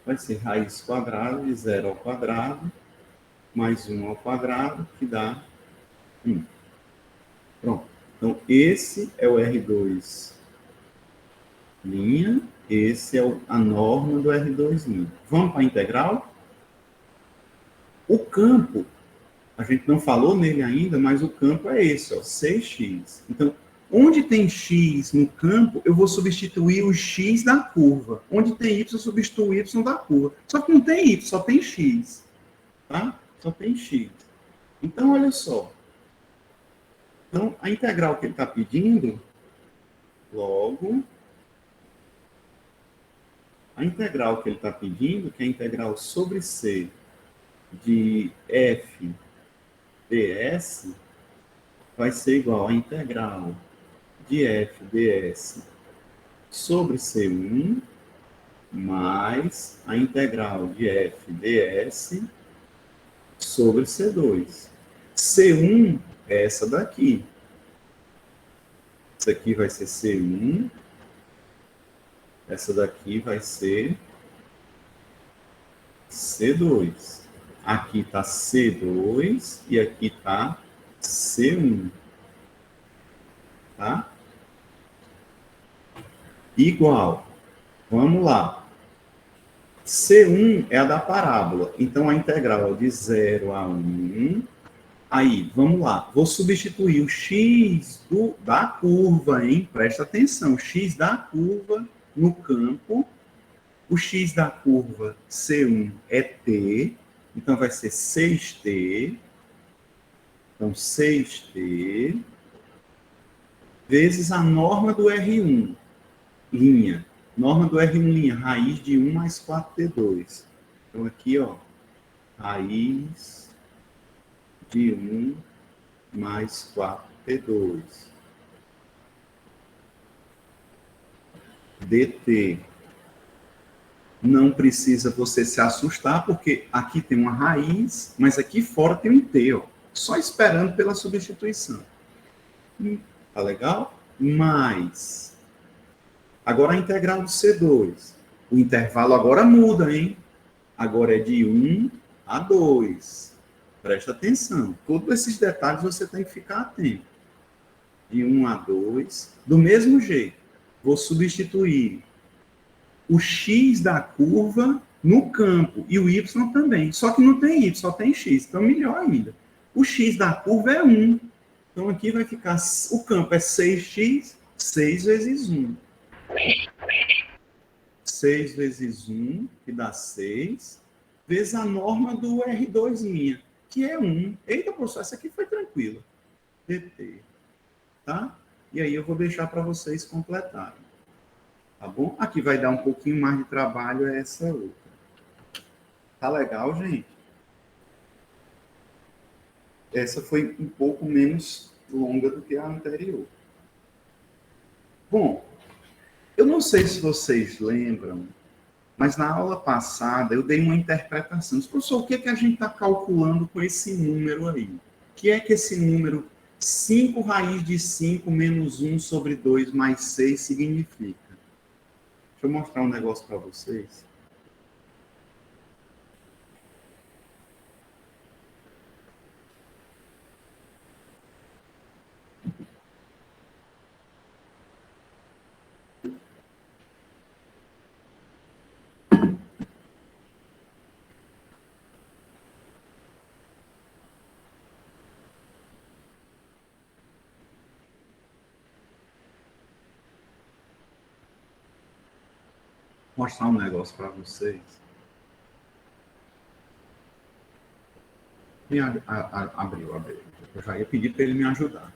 Vai ser raiz quadrada de 0 ao quadrado, mais 1 ao quadrado, que dá 1. Então, esse é o R2 linha, esse é a norma do R2 linha. Vamos para a integral? O campo, a gente não falou nele ainda, mas o campo é esse, ó, 6x. Então, onde tem x no campo, eu vou substituir o x da curva. Onde tem y, eu substituo o y da curva. Só que não tem y, só tem x. Tá? Só tem x. Então, olha só. Então, a integral que ele está pedindo, logo, a integral que ele está pedindo, que é a integral sobre c de f ds, vai ser igual à integral de f ds sobre C1 mais a integral de f ds sobre C2. C1 é essa daqui. Isso aqui vai ser C1. Essa daqui vai ser C2. Aqui está C2 e aqui está C1. Tá? Igual. Vamos lá. C1 é a da parábola. Então, a integral de 0 a 1. Aí, vamos lá. Vou substituir o x da curva, hein? Presta atenção. O x da curva no campo. O x da curva C1 é t. Então, vai ser 6t. Então, 6t vezes a norma do R1, linha. Norma do R1, linha, raiz de 1 mais 4t2. Então, aqui, ó, raiz de 1 mais 4t2. dt. Não precisa você se assustar, porque aqui tem uma raiz, mas aqui fora tem um t, ó. Só esperando pela substituição. Tá legal? Mais. Agora a integral do C2. O intervalo agora muda, hein? Agora é de 1 a 2. Presta atenção. Todos esses detalhes você tem que ficar atento. De 1 a 2. Do mesmo jeito, vou substituir o x da curva no campo e o y também. Só que não tem y, só tem x. Então, melhor ainda. O x da curva é 1. Então, aqui vai ficar... O campo é 6x, 6 vezes 1. 6 vezes 1, que dá 6, vezes a norma do R2', que é 1. Eita, professor, essa aqui foi tranquila. dt. Tá? E aí eu vou deixar para vocês completarem. Tá bom? Aqui vai dar um pouquinho mais de trabalho essa outra. Tá legal, gente? Essa foi um pouco menos longa do que a anterior. Bom, eu não sei se vocês lembram, mas na aula passada eu dei uma interpretação. Professor, o que é que a gente está calculando com esse número aí? O que é que esse número 5 raiz de 5 menos 1 sobre 2 mais 6 significa? Deixa eu mostrar um negócio para vocês. Mostrar um negócio para vocês. Abriu. Eu já ia pedir para ele me ajudar.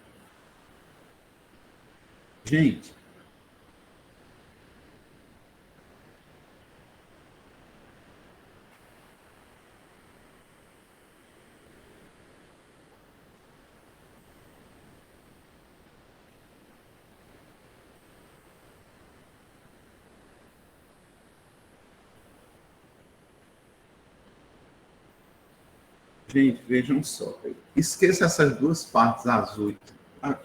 Gente, vejam só. Esqueça essas duas partes azuis. Ah,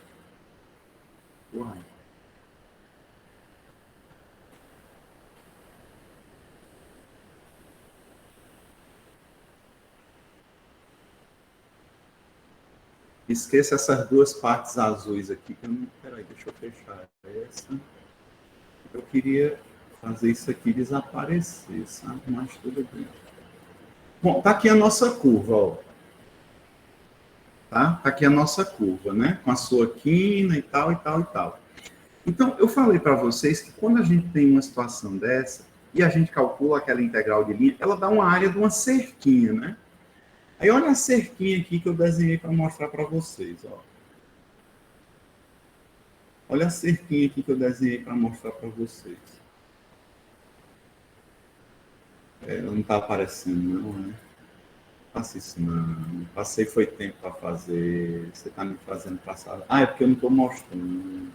uai. Esqueça essas duas partes azuis aqui. Que eu não... Peraí, deixa eu fechar essa. Eu queria fazer isso aqui desaparecer, sabe? Mas tudo bem. Bom, tá aqui a nossa curva, ó. Tá? Aqui a nossa curva, né? Com a sua quina e tal, e tal, e tal. Então, eu falei para vocês que quando a gente tem uma situação dessa, e a gente calcula aquela integral de linha, ela dá uma área de uma cerquinha, né? Aí olha a cerquinha aqui que eu desenhei para mostrar para vocês, ó. Olha a cerquinha aqui que eu desenhei para mostrar para vocês. Ela não está aparecendo, não, né? Faça isso, não. Passei foi tempo para fazer. Você está me fazendo passar. Ah, é porque eu não estou mostrando.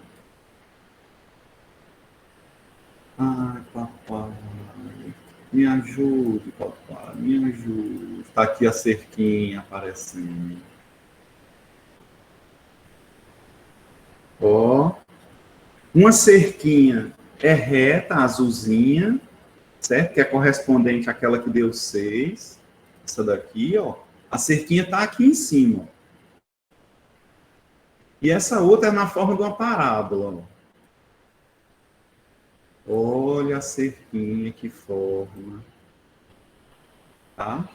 Ai, papai. Me ajude, papai. Me ajude. Está aqui a cerquinha aparecendo. Ó. Uma cerquinha é reta, azulzinha, certo? Que é correspondente àquela que deu 6. Essa daqui, ó. A cerquinha está aqui em cima. E essa outra é na forma de uma parábola, ó. Olha a cerquinha que forma. Tá?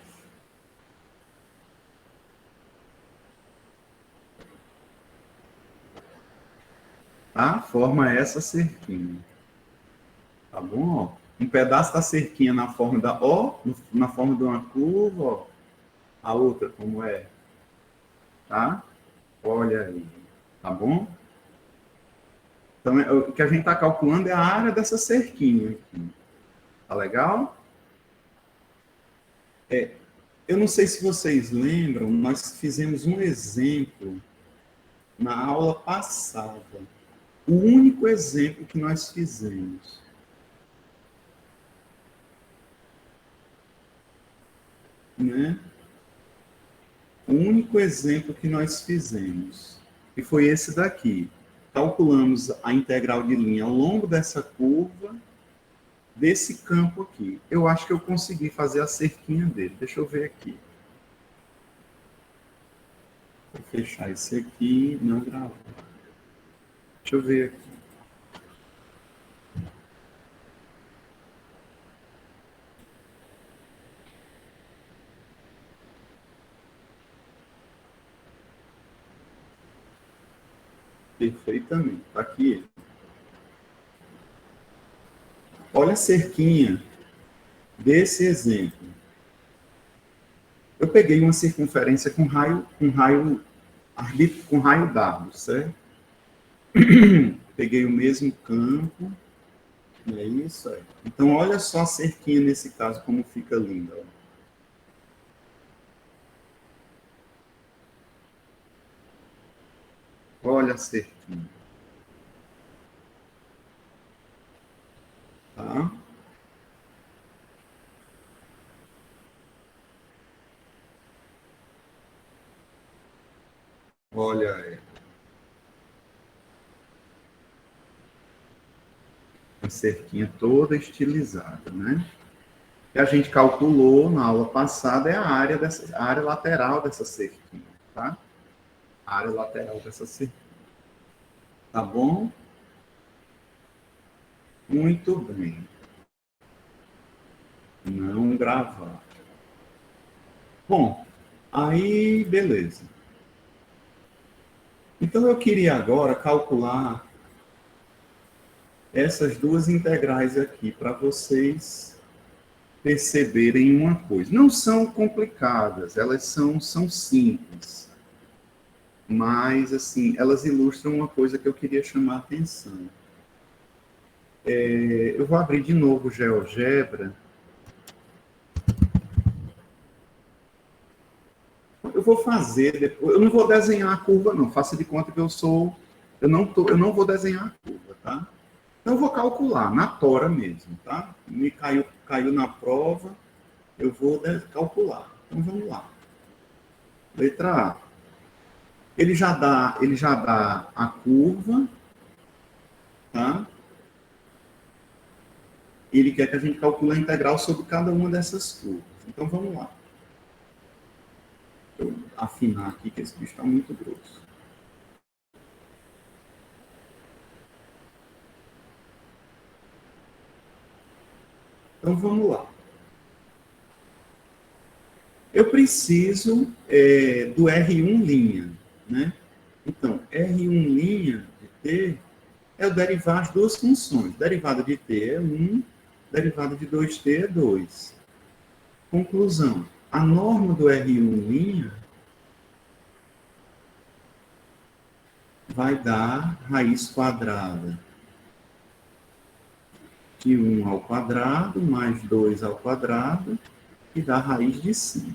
Tá? Forma essa cerquinha. Tá bom? Ó? Um pedaço da cerquinha na forma da ó, na forma de uma curva, ó. A outra como é? Tá? Olha aí. Tá bom? Então, o que a gente está calculando é a área dessa cerquinha aqui. Tá legal? Eu não sei se vocês lembram, nós fizemos um exemplo na aula passada. O único exemplo que nós fizemos. Né? O único exemplo que nós fizemos. E foi esse daqui. Calculamos a integral de linha ao longo dessa curva, desse campo aqui. Eu acho que eu consegui fazer a cerquinha dele. Deixa eu ver aqui. Vou fechar esse aqui, não gravar. Deixa eu ver aqui. Perfeitamente. Está aqui ele. Olha a cerquinha desse exemplo. Eu peguei uma circunferência com raio dado, certo? Peguei o mesmo campo, é isso aí. Então, olha só a cerquinha nesse caso, como fica linda. Olha a cerquinha. Tá? Olha aí. A cerquinha toda estilizada, né? Que a gente calculou na aula passada é a área lateral dessa cerquinha, tá? A área lateral dessa cerquinha. Tá bom? Muito bem. Não gravar. Bom, aí beleza. Então eu queria agora calcular essas duas integrais aqui para vocês perceberem uma coisa. Não são complicadas, elas são simples. Mas, assim, elas ilustram uma coisa que eu queria chamar a atenção. Eu vou abrir de novo o GeoGebra. Eu vou fazer depois. Eu não vou desenhar a curva, não. Faça de conta que eu não vou desenhar a curva, tá? Então, eu vou calcular na tora mesmo, tá? Me caiu na prova, eu vou calcular. Então, vamos lá. Letra A. Ele já dá a curva, tá? Ele quer que a gente calcule a integral sobre cada uma dessas curvas. Então, vamos lá. afinar aqui, que esse bicho está muito grosso. Então, vamos lá. Eu preciso do R1 linha, né? Então, R1 linha de t é o derivar as duas funções. Derivada de t é 1, derivada de 2t é 2. Conclusão. A norma do R1 linha vai dar raiz quadrada de 1 ao quadrado mais 2 ao quadrado, que dá raiz de 5.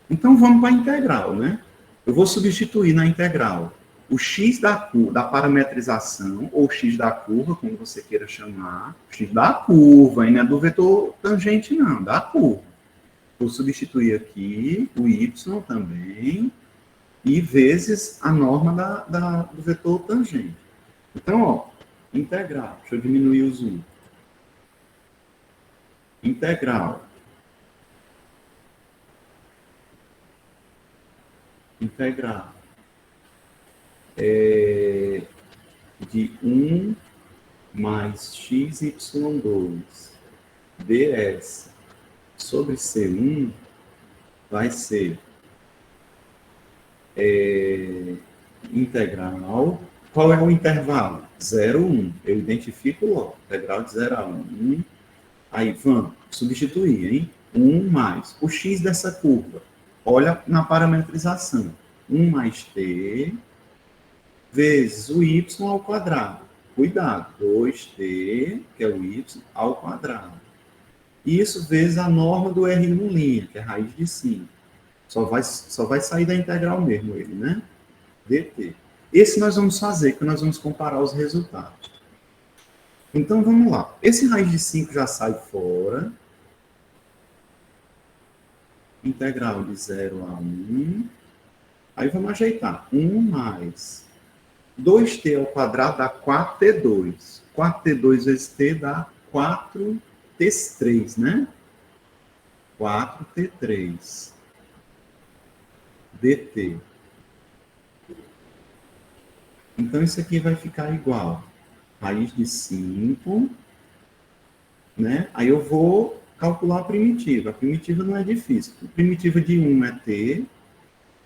Então, vamos para a integral, né? Eu vou substituir na integral o x da parametrização, ou x da curva, como você queira chamar. X da curva, e não é do vetor tangente, não, da curva. Vou substituir aqui o y também, e vezes a norma do vetor tangente. Então, ó, integral. Deixa eu diminuir o zoom. Integral. Integral. De 1 mais xy2 ds sobre C1 vai ser integral. Qual é o intervalo? 0, 1. Eu identifico logo. Integral de 0 a 1. Aí, vamos substituir, hein? 1 mais o x dessa curva. Olha na parametrização. 1 mais t vezes o y ao quadrado. Cuidado, 2t, que é o y, ao quadrado. Isso vezes a norma do R1', que é raiz de 5. Só vai sair da integral mesmo ele, né? dt. Esse nós vamos fazer, que nós vamos comparar os resultados. Então, vamos lá. Esse raiz de 5 já sai fora. Integral de 0 a 1. Aí vamos ajeitar. 1 mais 2t ao quadrado dá 4t2. 4t2 vezes t dá 4t3, né? 4t3 dt. Então, isso aqui vai ficar igual. Raiz de 5, né? Aí eu vou calcular a primitiva. A primitiva não é difícil. A primitiva de 1 é t.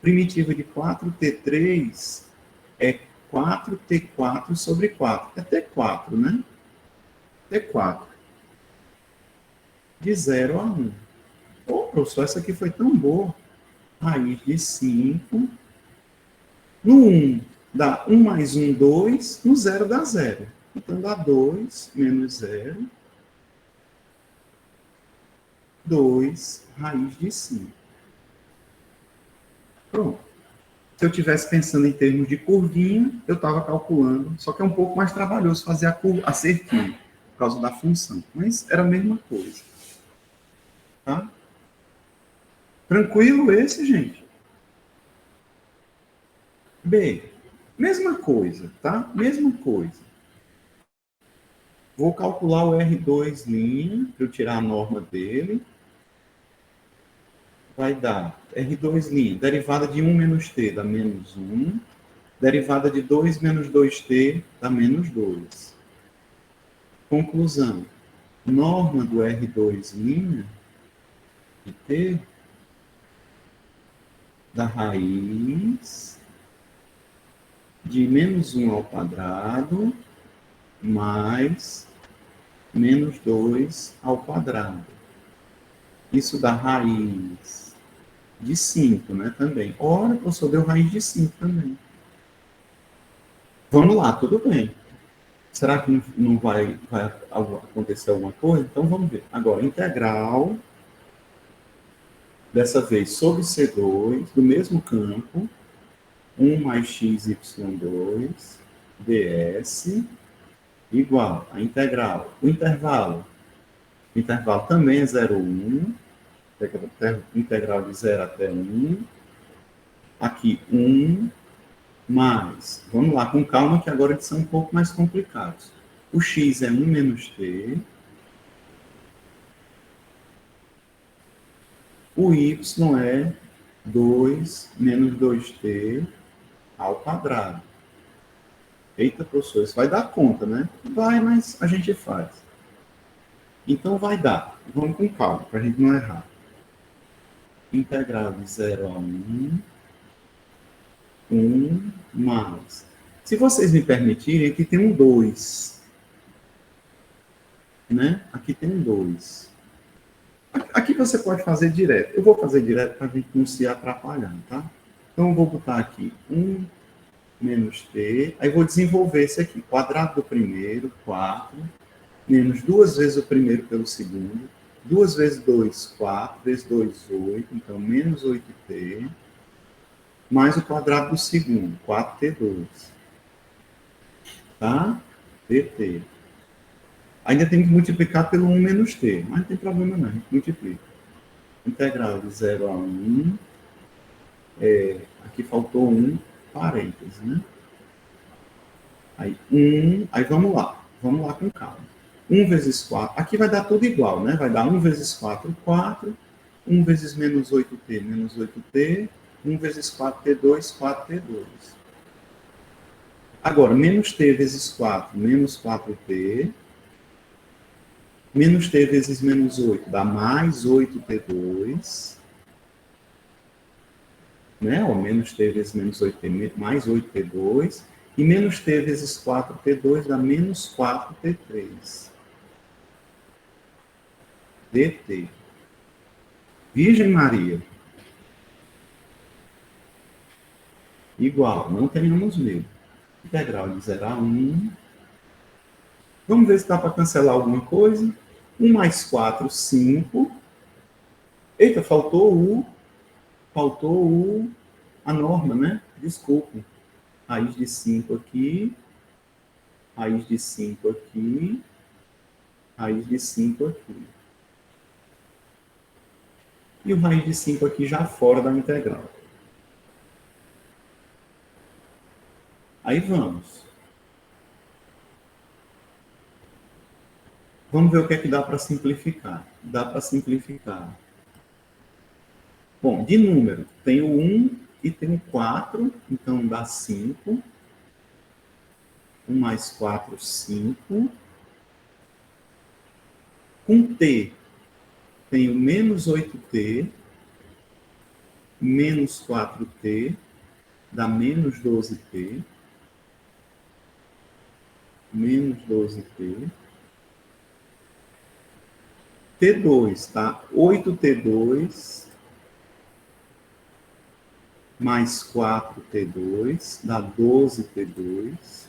Primitiva de 4t3 é 4t4 sobre 4. É t4, né? t4. De 0 a 1. Ô, professor, essa aqui foi tão boa. Raiz de 5. No 1, dá 1 mais 1, 2. No 0, dá 0. Então, dá 2 menos 0. 2 raiz de 5. Pronto. Se eu estivesse pensando em termos de curvinha, eu estava calculando, só que é um pouco mais trabalhoso fazer a cerquinha, por causa da função. Mas era a mesma coisa. Tá? Tranquilo esse, gente? B. Mesma coisa, tá? Mesma coisa. Vou calcular o R2', para eu tirar a norma dele. Vai dar R2', derivada de 1 menos t dá menos 1. Derivada de 2 menos 2t dá menos 2. Conclusão. Norma do R2' de t da raiz de menos 1 ao quadrado mais menos 2 ao quadrado. Isso dá raiz de 5, né, também. Ora, professor, deu raiz de 5 também. Vamos lá, tudo bem. Será que não vai acontecer alguma coisa? Então, vamos ver. Agora, integral, dessa vez sobre C2, do mesmo campo, 1 mais xy2, ds, igual a integral. O intervalo também é 0, 1. Integral de 0 até 1. Aqui, 1 mais... Vamos lá, com calma, que agora eles são um pouco mais complicados. O x é 1 menos t. O y é 2 menos 2t ao quadrado. Eita, professor, isso vai dar conta, né? Vai, mas a gente faz. Então, vai dar. Vamos com calma, para a gente não errar. Integral de 0 a 1 mais. Se vocês me permitirem, aqui tem um 2. Né? Aqui tem um 2. Aqui você pode fazer direto. Eu vou fazer direto para a gente não se atrapalhar, tá? Então, eu vou botar aqui 1 menos t. Aí, vou desenvolver esse aqui. Quadrado do primeiro, 4. Menos 2 vezes o primeiro pelo segundo. 2 vezes 2, 4. Vezes 2, 8. Então, menos 8t. Mais o quadrado do segundo, 4t2. Tá? dt. Ainda tem que multiplicar pelo 1 menos t, mas não tem problema não, a gente multiplica. Integral de 0 a 1, aqui faltou 1, parênteses, né? Aí 1, aí vamos lá com calma. 1 vezes 4, aqui vai dar tudo igual, né? Vai dar 1 vezes 4, 4, 1 vezes menos 8t, menos 8t, 1 vezes 4t2, 4t2. Agora, menos t vezes 4, menos 4t, menos t vezes menos 8 dá mais 8t2, né? Ó, menos t vezes menos 8t, mais 8t2, e menos t vezes 4t2 dá menos 4t3. dt. Virgem Maria. Igual, não tenhamos medo. Integral de 0 a 1. Vamos ver se dá para cancelar alguma coisa. 1 mais 4, 5. Eita, faltou a norma, né? Desculpe. Raiz de 5 aqui. Raiz de 5 aqui. Raiz de 5 aqui. E o raiz de 5 aqui já fora da integral. Aí vamos. Vamos ver o que é que dá para simplificar. Dá para simplificar. Bom, de número, tem o 1 e tem o 4, então dá 5. 1 mais 4, 5. Com t, tem o menos 8t, menos 4t, dá menos 12t. Menos 12t. T2, tá? 8t2 mais 4t2 dá 12t2.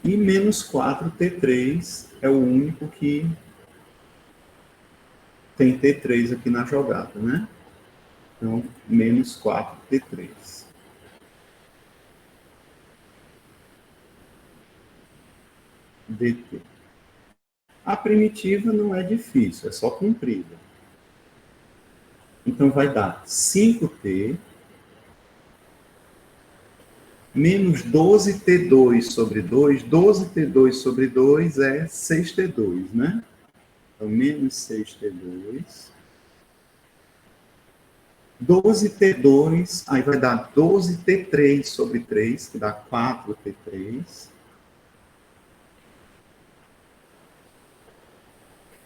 E menos 4t3 é o único que tem t3 aqui na jogada, né? Então, menos 4t3. dt. A primitiva não é difícil, é só comprida. Então, vai dar 5t menos 12t2 sobre 2. 12t2 sobre 2 é 6t2, né? Então, menos 6t2. 12t2, aí vai dar 12t3 sobre 3, que dá 4t3.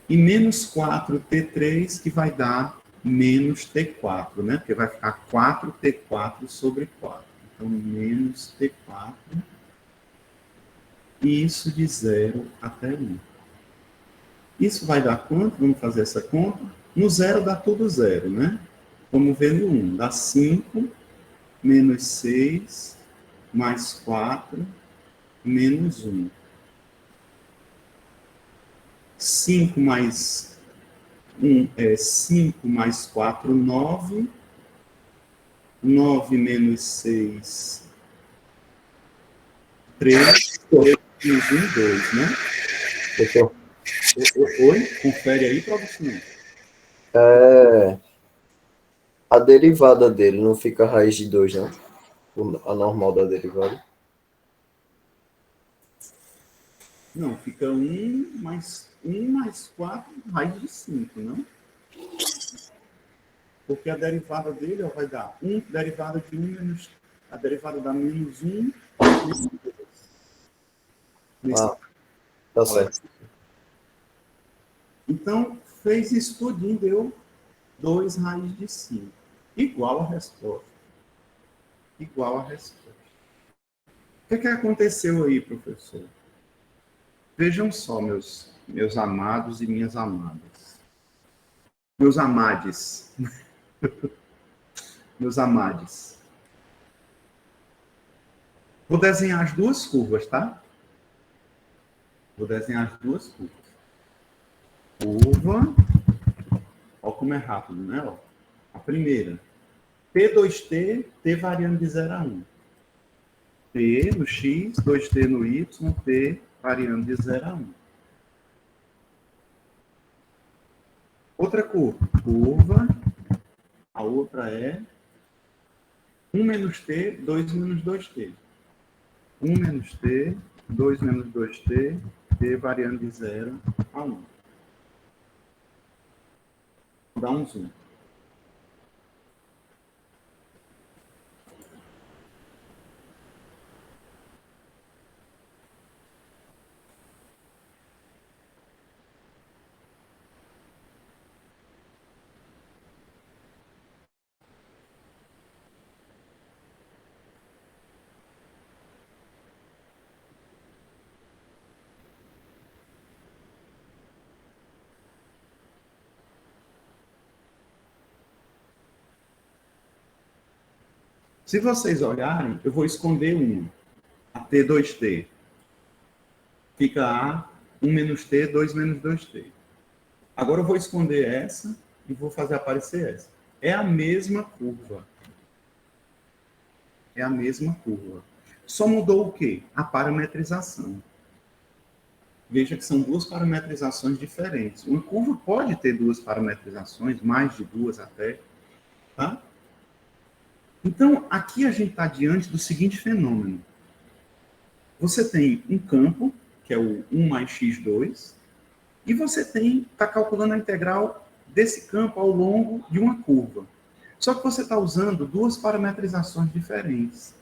E menos 4t3, que vai dar menos t4, né? Porque vai ficar 4t4 sobre 4. Então, menos t4. E isso de 0 até 1. Isso vai dar quanto? Vamos fazer essa conta. No 0 dá tudo 0, né? Vamos ver no 1. Dá 5, menos 6, mais 4, menos 1. 5 mais 1 é 5 mais 4, 9. 9 menos 6, 3. 3 menos 1, 2, né? Fechou. Oi? Confere aí para você. A derivada dele não fica raiz de 2, não? A normal da derivada. Não, fica 1 mais 4 raiz de 5, não? Porque a derivada dele ó, vai dar 1, derivada de 1 menos... A derivada dá menos 1 vezes 2. Ah, tá certo. Então, fez isso tudinho, deu 2 raiz de 5. Igual a resposta. Igual a resposta. O que aconteceu aí, professor? Vejam só, meus amados e minhas amadas. Meus amades. Meus amades. Vou desenhar as duas curvas, tá? Vou desenhar as duas curvas. Curva. Olha como é rápido, né? Ó. A primeira. P2T, T variando de 0 a 1. T no X, 2T no Y, T variando de 0 a 1. Outra curva. A outra é 1 menos T, 2 menos 2T. 1 menos T, 2 menos 2T, T variando de 0 a 1. Vou dar um zoom. Se vocês olharem, eu vou esconder uma. A T2T. Fica A, 1 menos T, 2 menos 2T. Agora eu vou esconder essa e vou fazer aparecer essa. É a mesma curva. É a mesma curva. Só mudou o quê? A parametrização. Veja que são duas parametrizações diferentes. Uma curva pode ter duas parametrizações, mais de duas até, tá? Então, aqui a gente está diante do seguinte fenômeno. Você tem um campo, que é o 1 mais x2, e você está calculando a integral desse campo ao longo de uma curva. Só que você está usando duas parametrizações diferentes.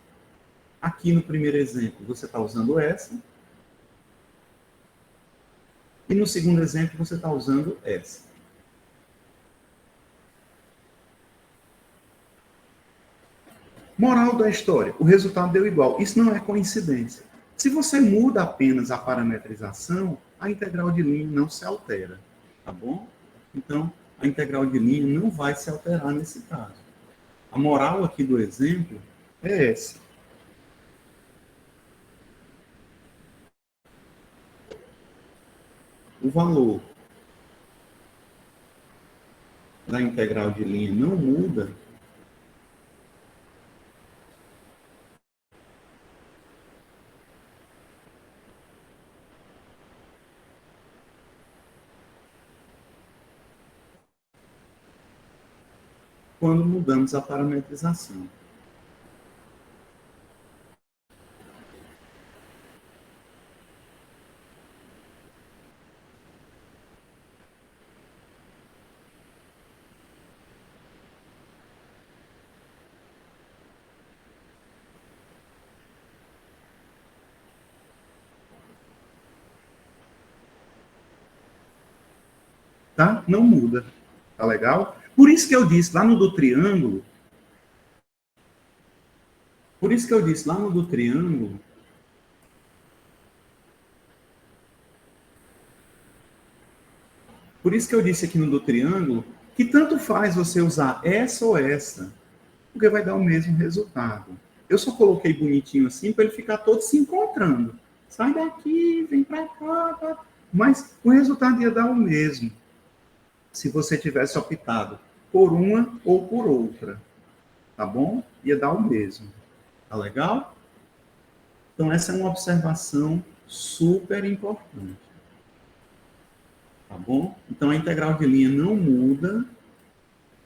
Aqui no primeiro exemplo, você está usando essa. E no segundo exemplo, você está usando essa. Moral da história, o resultado deu igual. Isso não é coincidência. Se você muda apenas a parametrização, a integral de linha não se altera, tá bom? Então, a integral de linha não vai se alterar nesse caso. A moral aqui do exemplo é essa. O valor da integral de linha não muda quando mudamos a parametrização. Tá? Não muda. Tá legal? Por isso que eu disse lá no do triângulo, por isso que eu disse lá no do triângulo, por isso que eu disse aqui no do triângulo, que tanto faz você usar essa ou essa, porque vai dar o mesmo resultado. Eu só coloquei bonitinho assim para ele ficar todo se encontrando. Sai daqui, vem para cá, tá? Mas o resultado ia dar o mesmo se você tivesse optado por uma ou por outra, tá bom? Ia dar o mesmo. Tá legal? Então essa é uma observação super importante. Tá bom? Então a integral de linha não muda.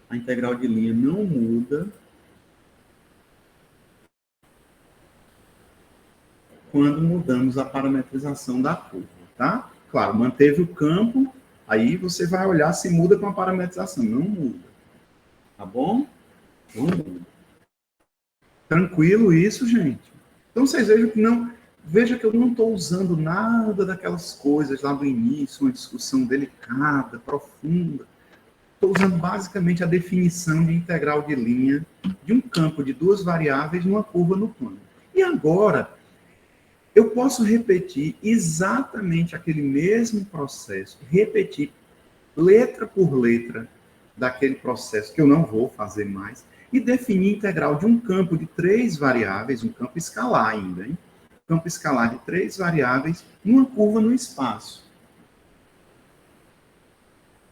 A integral de linha não muda quando mudamos a parametrização da curva. tá? Claro, manteve o campo, aí você vai olhar se muda com a parametrização. Não muda, tá bom? Não muda. Tranquilo isso, gente? Então, vocês vejam que não... Veja que eu não estou usando nada daquelas coisas lá do início, uma discussão delicada, profunda. Estou usando basicamente a definição de integral de linha de um campo de duas variáveis numa curva no plano. E agora, eu posso repetir exatamente aquele mesmo processo, repetir letra por letra daquele processo, que eu não vou fazer mais, e definir integral de um campo de 3 variáveis, um campo escalar ainda, hein? Campo escalar de 3 variáveis numa curva no espaço.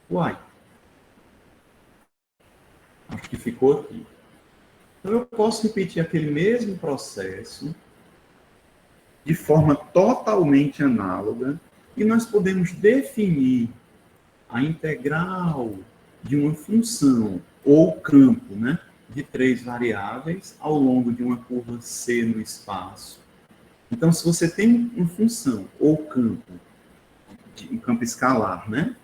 Uai. Acho que ficou aqui. Então, eu posso repetir aquele mesmo processo de forma totalmente análoga e nós podemos definir a integral de uma função ou campo, né, de 3 variáveis ao longo de uma curva C no espaço. Então, se você tem uma função ou campo, um campo escalar, né,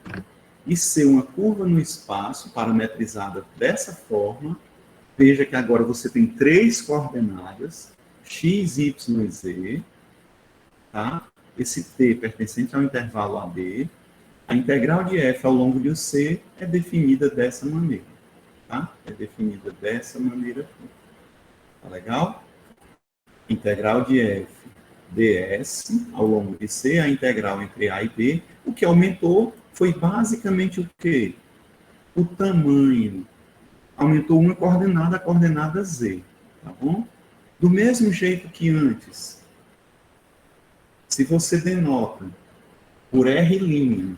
e ser uma curva no espaço parametrizada dessa forma, veja que agora você tem 3 coordenadas, x, y e z, tá? Esse t pertencente ao intervalo AB. A integral de f ao longo de C é definida dessa maneira, tá? É definida dessa maneira aqui. Tá legal? Integral de f ds ao longo de C, a integral entre A e B. O que aumentou foi basicamente o quê? O tamanho. Aumentou uma coordenada, a coordenada z, tá bom? Do mesmo jeito que antes, se você denota por R'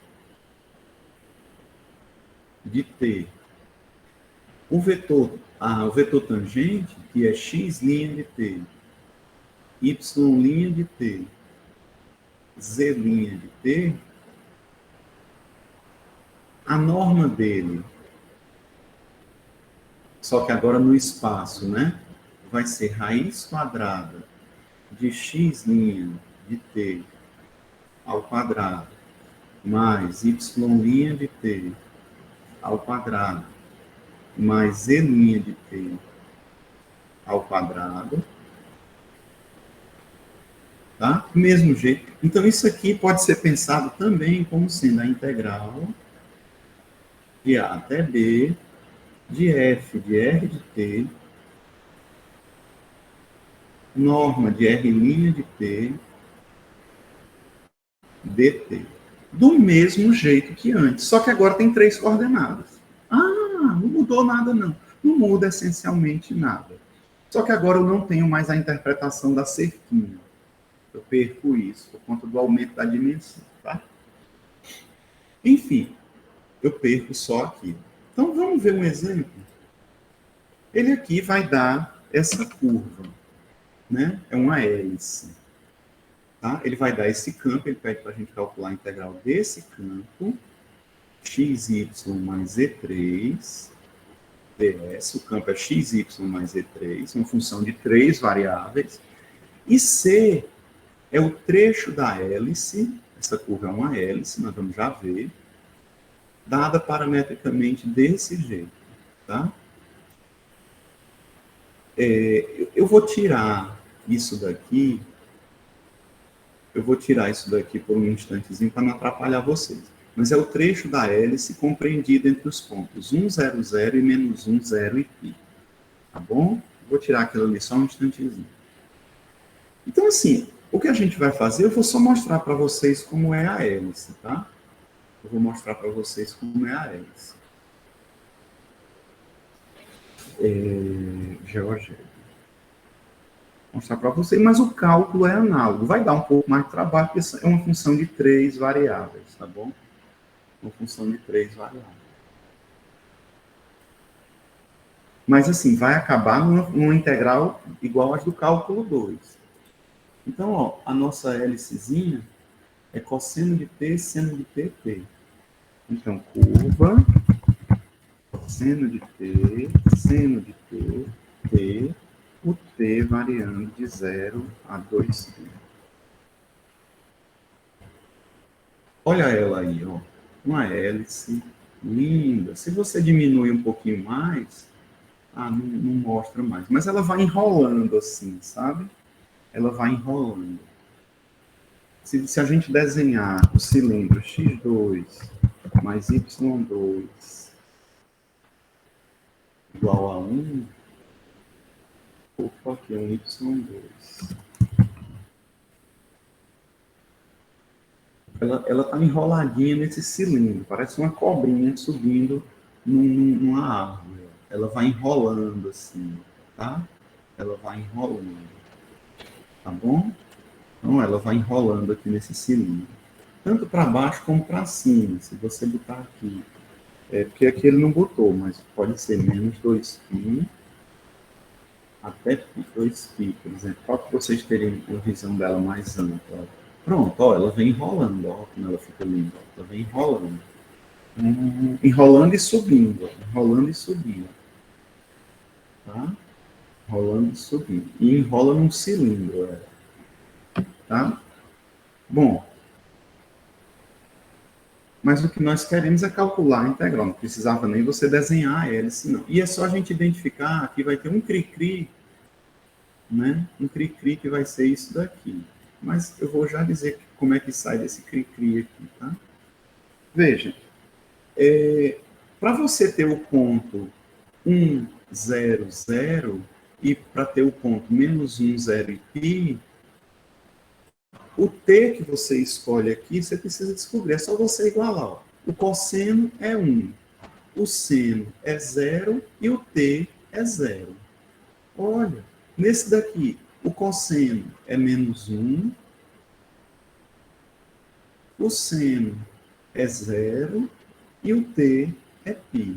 de t o vetor tangente, que é x' de t, y' de t, z' de t, a norma dele, só que agora no espaço, né? Vai ser raiz quadrada de x' de t ao quadrado mais y' de t ao quadrado mais z' de t ao quadrado. Tá? Do mesmo jeito. Então, isso aqui pode ser pensado também como sendo a integral de A até B, de f de r de t, norma de r' de t, dt. Do mesmo jeito que antes, só que agora tem 3 coordenadas. Ah, não mudou nada não. Não muda essencialmente nada. Só que agora eu não tenho mais a interpretação da cerquinha. Eu perco isso por conta do aumento da dimensão, tá? Enfim, eu perco só aqui. Então, vamos ver um exemplo? Ele aqui vai dar essa curva, né? É uma hélice. Tá? Ele vai dar esse campo, ele pede para a gente calcular a integral desse campo, xy mais z3, ds, o campo é xy mais z3, uma função de 3 variáveis, e c é o trecho da hélice, essa curva é uma hélice, nós vamos já ver, dada parametricamente desse jeito, tá? Eu vou tirar isso daqui, por um instantezinho para não atrapalhar vocês. Mas é o trecho da hélice compreendido entre os pontos 1, 0, 0 e menos 1, 0 e π. Tá bom? Vou tirar aquilo ali só um instantezinho. Então, assim, o que a gente vai fazer, eu vou só mostrar para vocês como é a hélice, tá? Eu vou mostrar para vocês como é a hélice. Georgia. Mostrar para vocês, mas o cálculo é análogo. Vai dar um pouco mais de trabalho, porque é uma função de 3 variáveis, tá bom? Uma função de 3 variáveis. Mas, assim, vai acabar numa integral igual às do cálculo 2. Então, ó, a nossa hélicezinha é cosseno de t, seno de t, t. Então, curva, cosseno de t, seno de t, t, o t variando de 0 a 2π. Olha ela aí, ó. Uma hélice linda. Se você diminui um pouquinho mais, não mostra mais. Mas ela vai enrolando assim, sabe? Ela vai enrolando. Se a gente desenhar o cilindro x2 mais y2 igual a 1, opa, aqui é um y2. Ela está enroladinha nesse cilindro, parece uma cobrinha subindo numa árvore. Ela vai enrolando assim, tá? Ela vai enrolando, tá bom? Então, ela vai enrolando aqui nesse cilindro. Tanto para baixo como para cima. Se você botar aqui, porque aqui ele não botou, mas pode ser menos 2π até 2π, por exemplo. Para que vocês terem a visão dela mais ampla. Pronto, ó, ela vem enrolando, ó, como ela fica linda. Ela vem enrolando. Enrolando e subindo, ó, enrolando e subindo. Tá? Enrolando e subindo. E enrola num cilindro, tá? Bom, mas o que nós queremos é calcular a integral. Não precisava nem você desenhar a hélice, não. E é só a gente identificar que vai ter um cri-cri, né? Um cri-cri que vai ser isso daqui. Mas eu vou já dizer como é que sai desse cri-cri aqui, tá? Veja, para você ter o ponto 1, 0, 0, e para ter o ponto menos 1, 0 e π, o t que você escolhe aqui, você precisa descobrir. É só você igualar. Ó. O cosseno é 1, o seno é 0 e o t é 0. Olha, nesse daqui, o cosseno é menos 1, o seno é 0 e o t é π.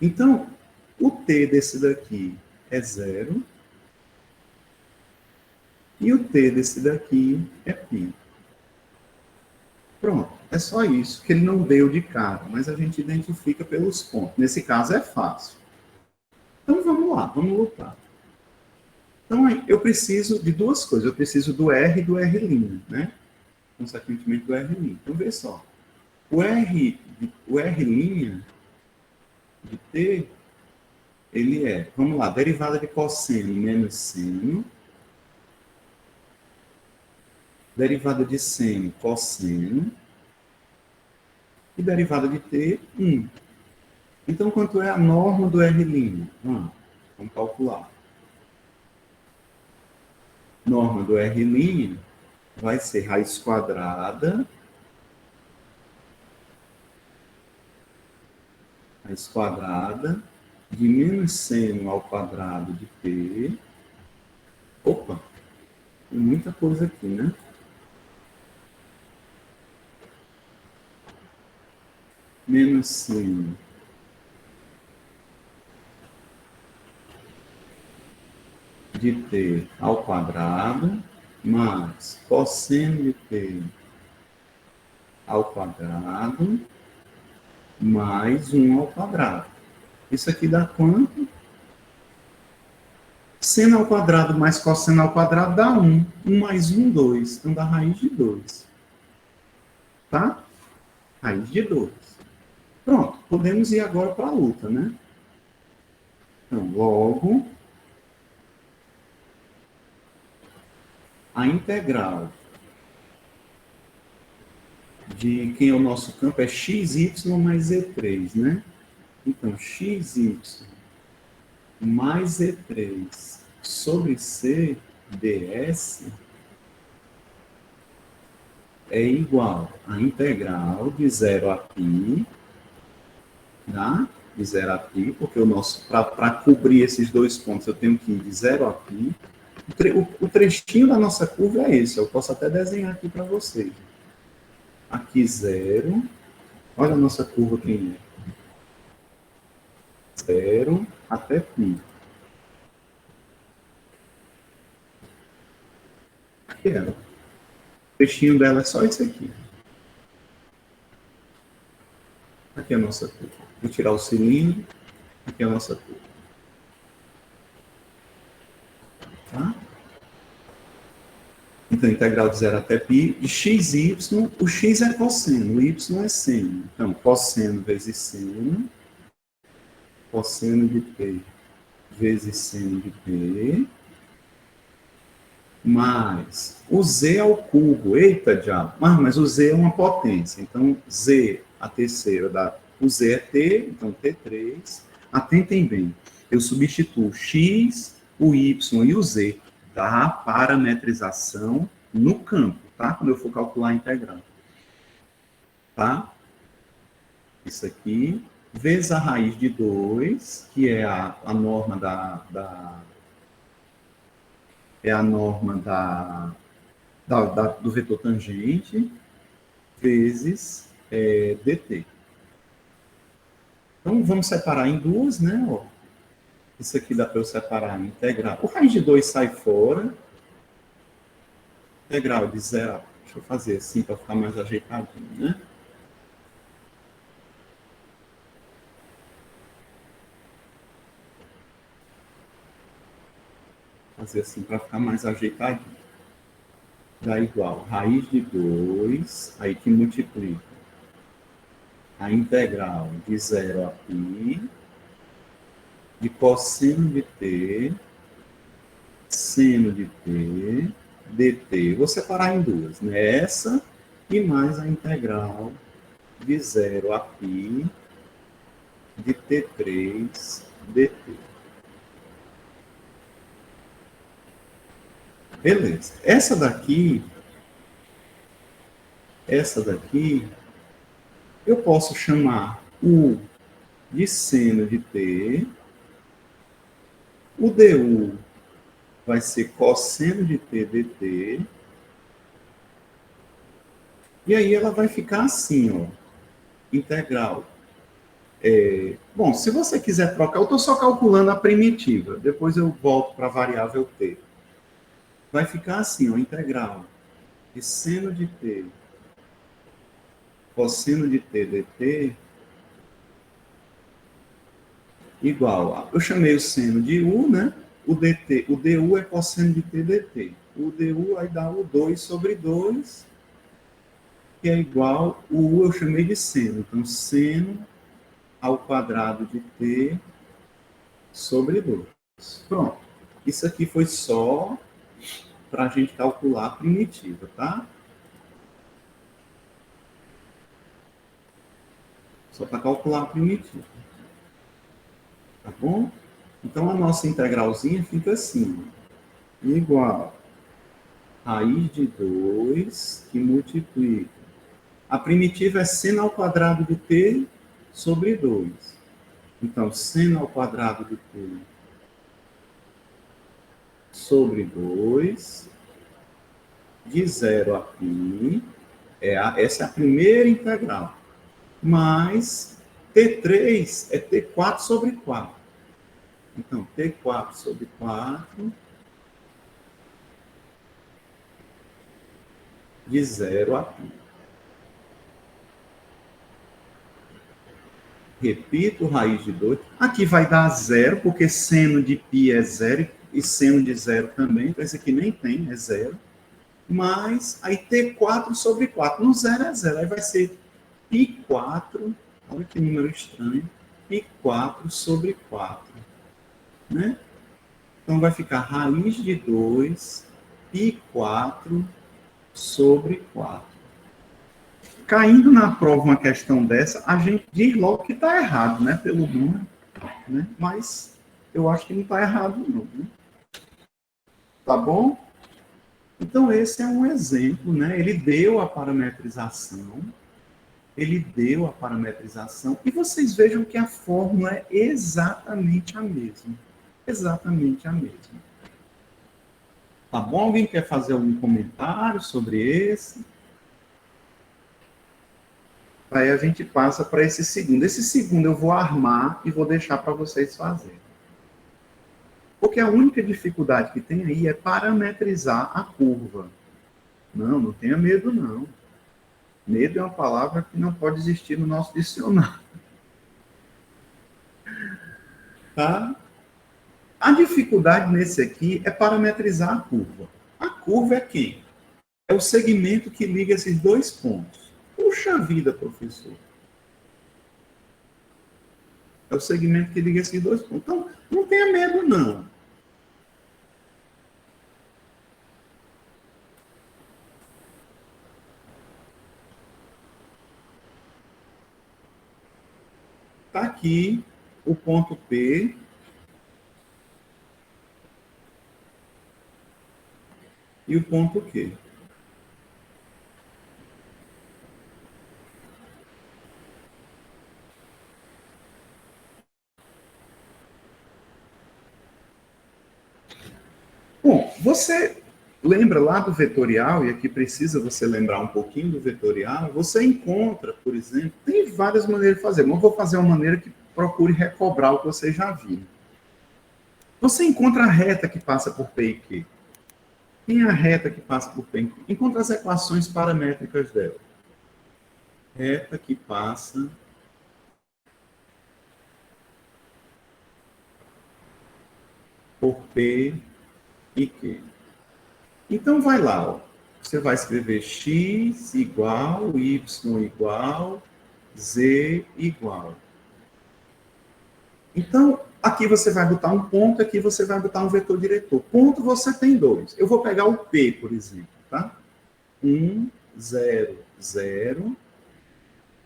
Então, o t desse daqui é 0 e o t desse daqui é π. Pronto, é só isso, que ele não deu de cara, mas a gente identifica pelos pontos. Nesse caso é fácil. Então vamos lá, vamos lutar. Então eu preciso de duas coisas, eu preciso do R e do R', né? Consequentemente do R'. Então vê só, o R' de T, ele é, vamos lá, derivada de cosseno menos seno, derivada de seno, cosseno, e derivada de t, 1. Então, quanto é a norma do R'? Vamos calcular. Norma do R' vai ser raiz quadrada de menos seno ao quadrado de t. Opa, tem muita coisa aqui, né? Menos seno de t ao quadrado mais cosseno de t ao quadrado mais 1 ao quadrado. Isso aqui dá quanto? Seno ao quadrado mais cosseno ao quadrado dá 1. 1 mais 1, 2. Então dá raiz de 2. Tá? Raiz de 2. Pronto, podemos ir agora para a luta, né? Então, logo, a integral de quem é o nosso campo é xy mais z3, né? Então, xy mais z3 sobre c ds é igual a integral de 0 a π, tá? De 0 a π, porque o nosso, para cobrir esses dois pontos, eu tenho que ir de 0 a π. O trechinho da nossa curva é esse, eu posso até desenhar aqui para vocês. Aqui 0, olha a nossa curva aqui. 0 até π. Aqui é. O trechinho dela é só esse aqui. Aqui é a nossa curva. Vou tirar o cilindro. Aqui é a nossa curva. Tá? Então, integral de 0 até π, de x e y, o x é cosseno, o y é seno. Então, cosseno vezes seno, cosseno de t vezes seno de t, mais o z ao cubo. Eita, diabo! Mas o z é uma potência. Então, z, a terceira, o z é t, então t3. Atentem bem, eu substituo x, o y e o z da parametrização no campo, tá? Quando eu for calcular a integral. Tá? Isso aqui, vezes a raiz de 2, que é a norma do vetor tangente, vezes dt. Então, vamos separar em duas, né? Ó, isso aqui dá para eu separar em integral. O raiz de 2 sai fora. Integral de 0 a... Deixa eu fazer assim para ficar mais ajeitadinho, né? Fazer assim para ficar mais ajeitadinho. Dá igual raiz de 2, aí que multiplica a integral de 0 a π, de cosseno de t, seno de t, dt. Vou separar em duas, né? Essa e mais a integral de 0 a π de t3 dt. Beleza. Essa daqui, eu posso chamar u de seno de t, o du vai ser cosseno de t dt, e aí ela vai ficar assim, ó, integral. Bom, se você quiser trocar, eu estou só calculando a primitiva, depois eu volto para a variável t. Vai ficar assim, ó, integral de seno de t, cosseno de t dt, igual a... Eu chamei o seno de u, né? O du é cosseno de t dt. O du aí dá o 2 sobre 2, que é igual... O u eu chamei de seno. Então, seno ao quadrado de t sobre 2. Pronto. Isso aqui foi só para a gente calcular a primitiva, tá? Só para calcular a primitiva. Tá bom? Então, a nossa integralzinha fica assim, igual a raiz de 2, que multiplica. A primitiva é seno ao quadrado de t sobre 2. Então, seno ao quadrado de t sobre 2, de 0 a π, essa é a primeira integral, mais T3 é T4 sobre 4. Então, T4 sobre 4, de 0 a π. Repito, raiz de 2. Aqui vai dar 0, porque seno de π é 0 e seno de 0 também. Então, esse aqui nem tem, é 0. Mas aí T4 sobre 4. No 0 é 0. Aí vai ser π4, olha que número estranho, π4 sobre 4. Né? Então vai ficar raiz de 2, π4 sobre 4. Caindo na prova uma questão dessa, a gente diz logo que está errado, né? Pelo número. Né? Mas eu acho que não está errado, não. Né? Tá bom? Então, esse é um exemplo, né? Ele deu a parametrização, e vocês vejam que a fórmula é exatamente a mesma. Exatamente a mesma. Tá bom? Alguém quer fazer algum comentário sobre esse? Aí a gente passa para esse segundo. Esse segundo eu vou armar e vou deixar para vocês fazerem. Porque a única dificuldade que tem aí é parametrizar a curva. Não tenha medo, não. Medo é uma palavra que não pode existir no nosso dicionário. Tá? A dificuldade nesse aqui é parametrizar a curva. A curva é quem? o segmento que liga esses dois pontos. Puxa vida, professor. É o segmento que liga esses dois pontos. Então, não tenha medo, não. Está aqui o ponto P. E o ponto Q. Bom, você lembra lá do vetorial, e aqui precisa você lembrar um pouquinho do vetorial, você encontra, por exemplo, tem várias maneiras de fazer, mas eu vou fazer uma maneira que procure recobrar o que você já viu. Você encontra a reta que passa por P e Q. Quem é a reta que passa por P e Q? Encontra as equações paramétricas dela. Reta que passa por P e Q. Então, vai lá, ó. Você vai escrever x igual, y igual, z igual. Então, aqui você vai botar um ponto, aqui você vai botar um vetor diretor. Ponto você tem dois. Eu vou pegar o P, por exemplo, tá? 1, 0, 0.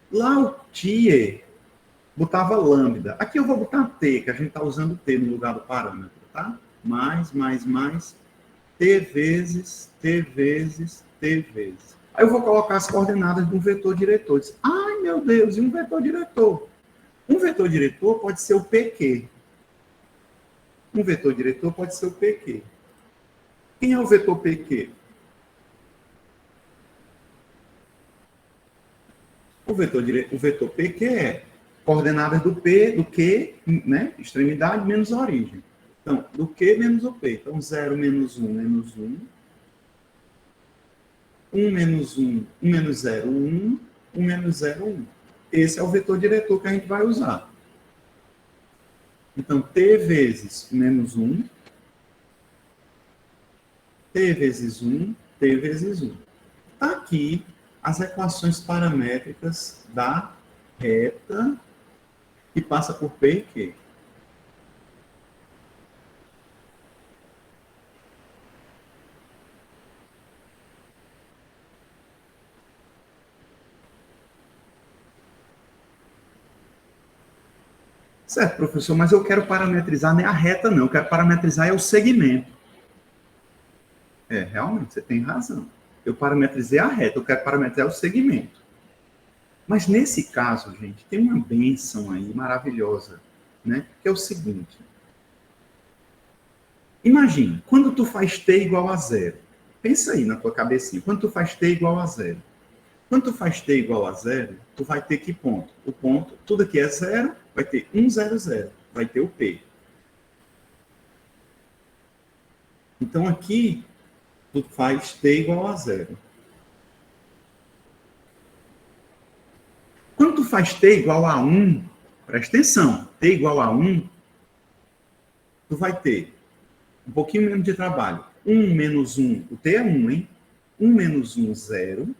Lá o TIE botava lambda. Aqui eu vou botar T, que a gente está usando T no lugar do parâmetro, tá? Mais, T vezes, T vezes, T vezes. Aí eu vou colocar as coordenadas de um vetor diretor. Ai, meu Deus, e um vetor diretor? Um vetor diretor pode ser o PQ. Um vetor diretor pode ser o PQ. Quem é o vetor PQ? O vetor PQ é coordenadas do P, do Q, né? Extremidade menos origem. Então, do Q menos o P. Então, 0 menos 1 menos 1. 1 menos 1, 1 menos 0, 1. 1 menos 0, 1. Esse é o vetor diretor que a gente vai usar. Então, T vezes menos 1. T vezes 1. T vezes 1. Está aqui as equações paramétricas da reta que passa por P e Q. Certo, professor, mas eu quero parametrizar nem a reta, não. Eu quero parametrizar o segmento. Realmente, você tem razão. Eu parametrizei a reta, eu quero parametrizar o segmento. Mas nesse caso, gente, tem uma bênção aí maravilhosa, né? Que é o seguinte. Imagina, quando tu faz t igual a 0. Pensa aí na tua cabecinha. Quando tu faz t igual a 0. Quando tu faz t igual a 0, tu vai ter que ponto? O ponto, tudo aqui é 0, vai ter 1, 0, 0. Vai ter o P. Então, aqui, tu faz t igual a 0. Quando tu faz t igual a 1, presta atenção, t igual a 1, tu vai ter um pouquinho menos de trabalho. 1 menos 1, o t é 1, hein? 1 menos 1, 0.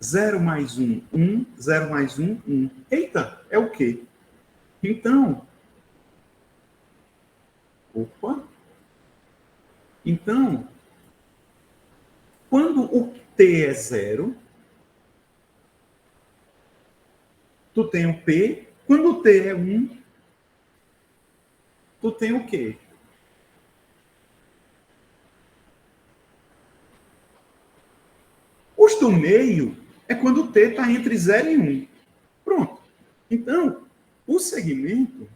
0 mais 1, 1. 0 mais 1, 1. Eita, é o quê? Então, quando o t é 0, tu tem o P. Quando o t é 1, tu tem o quê? Os do meio é quando o t está entre 0 e 1. Pronto. Então, o segmento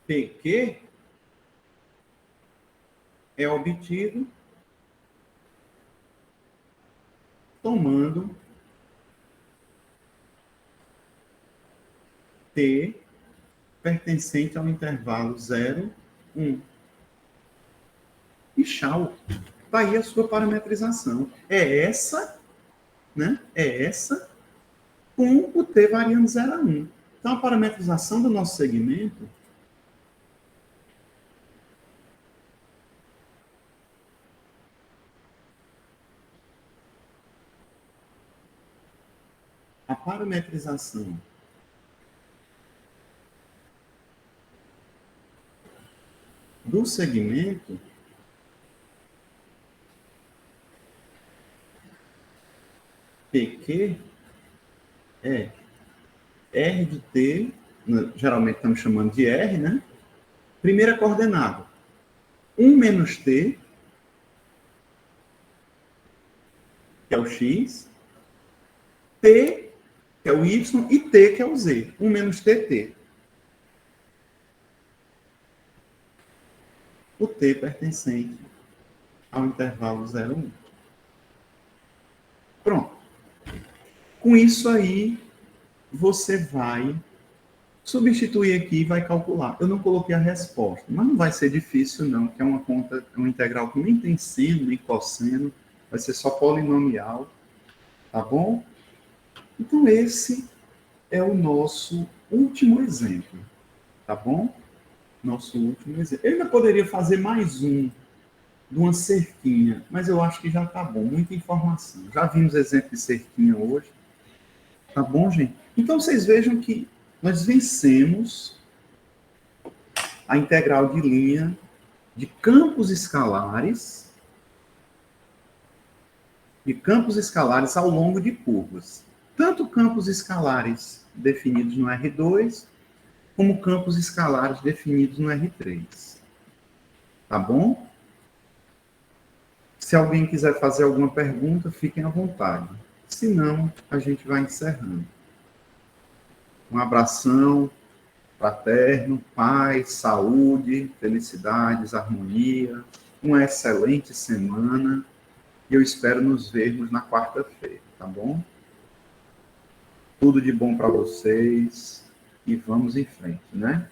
PQ é obtido tomando T pertencente ao intervalo 0, 1. E tchau. Está aí a sua parametrização. É essa, né? É essa com o T variando 0 a 1. Então, a parametrização do nosso segmento do segmento PQ é R de T, geralmente estamos chamando de R, né? Primeira coordenada, 1 menos T, que é o X, T, que é o Y, e T, que é o Z. 1 menos T, T. O T pertencente ao intervalo 0, 1. Pronto. Com isso aí, você vai substituir aqui e vai calcular. Eu não coloquei a resposta, mas não vai ser difícil não, que é uma conta, é uma integral que nem tem seno, nem cosseno, vai ser só polinomial, tá bom? Então esse é o nosso último exemplo, tá bom? Nosso último exemplo. Eu ainda poderia fazer mais um, de uma cerquinha, mas eu acho que já tá bom, muita informação. Já vimos exemplo de cerquinha hoje, tá bom, gente? Então vocês vejam que nós vencemos a integral de linha de campos escalares ao longo de curvas. Tanto campos escalares definidos no R2, como campos escalares definidos no R3. Tá bom? Se alguém quiser fazer alguma pergunta, fiquem à vontade. Se não, a gente vai encerrando. Um abração fraterno, paz, saúde, felicidades, harmonia, uma excelente semana e eu espero nos vermos na quarta-feira, tá bom? Tudo de bom para vocês e vamos em frente, né?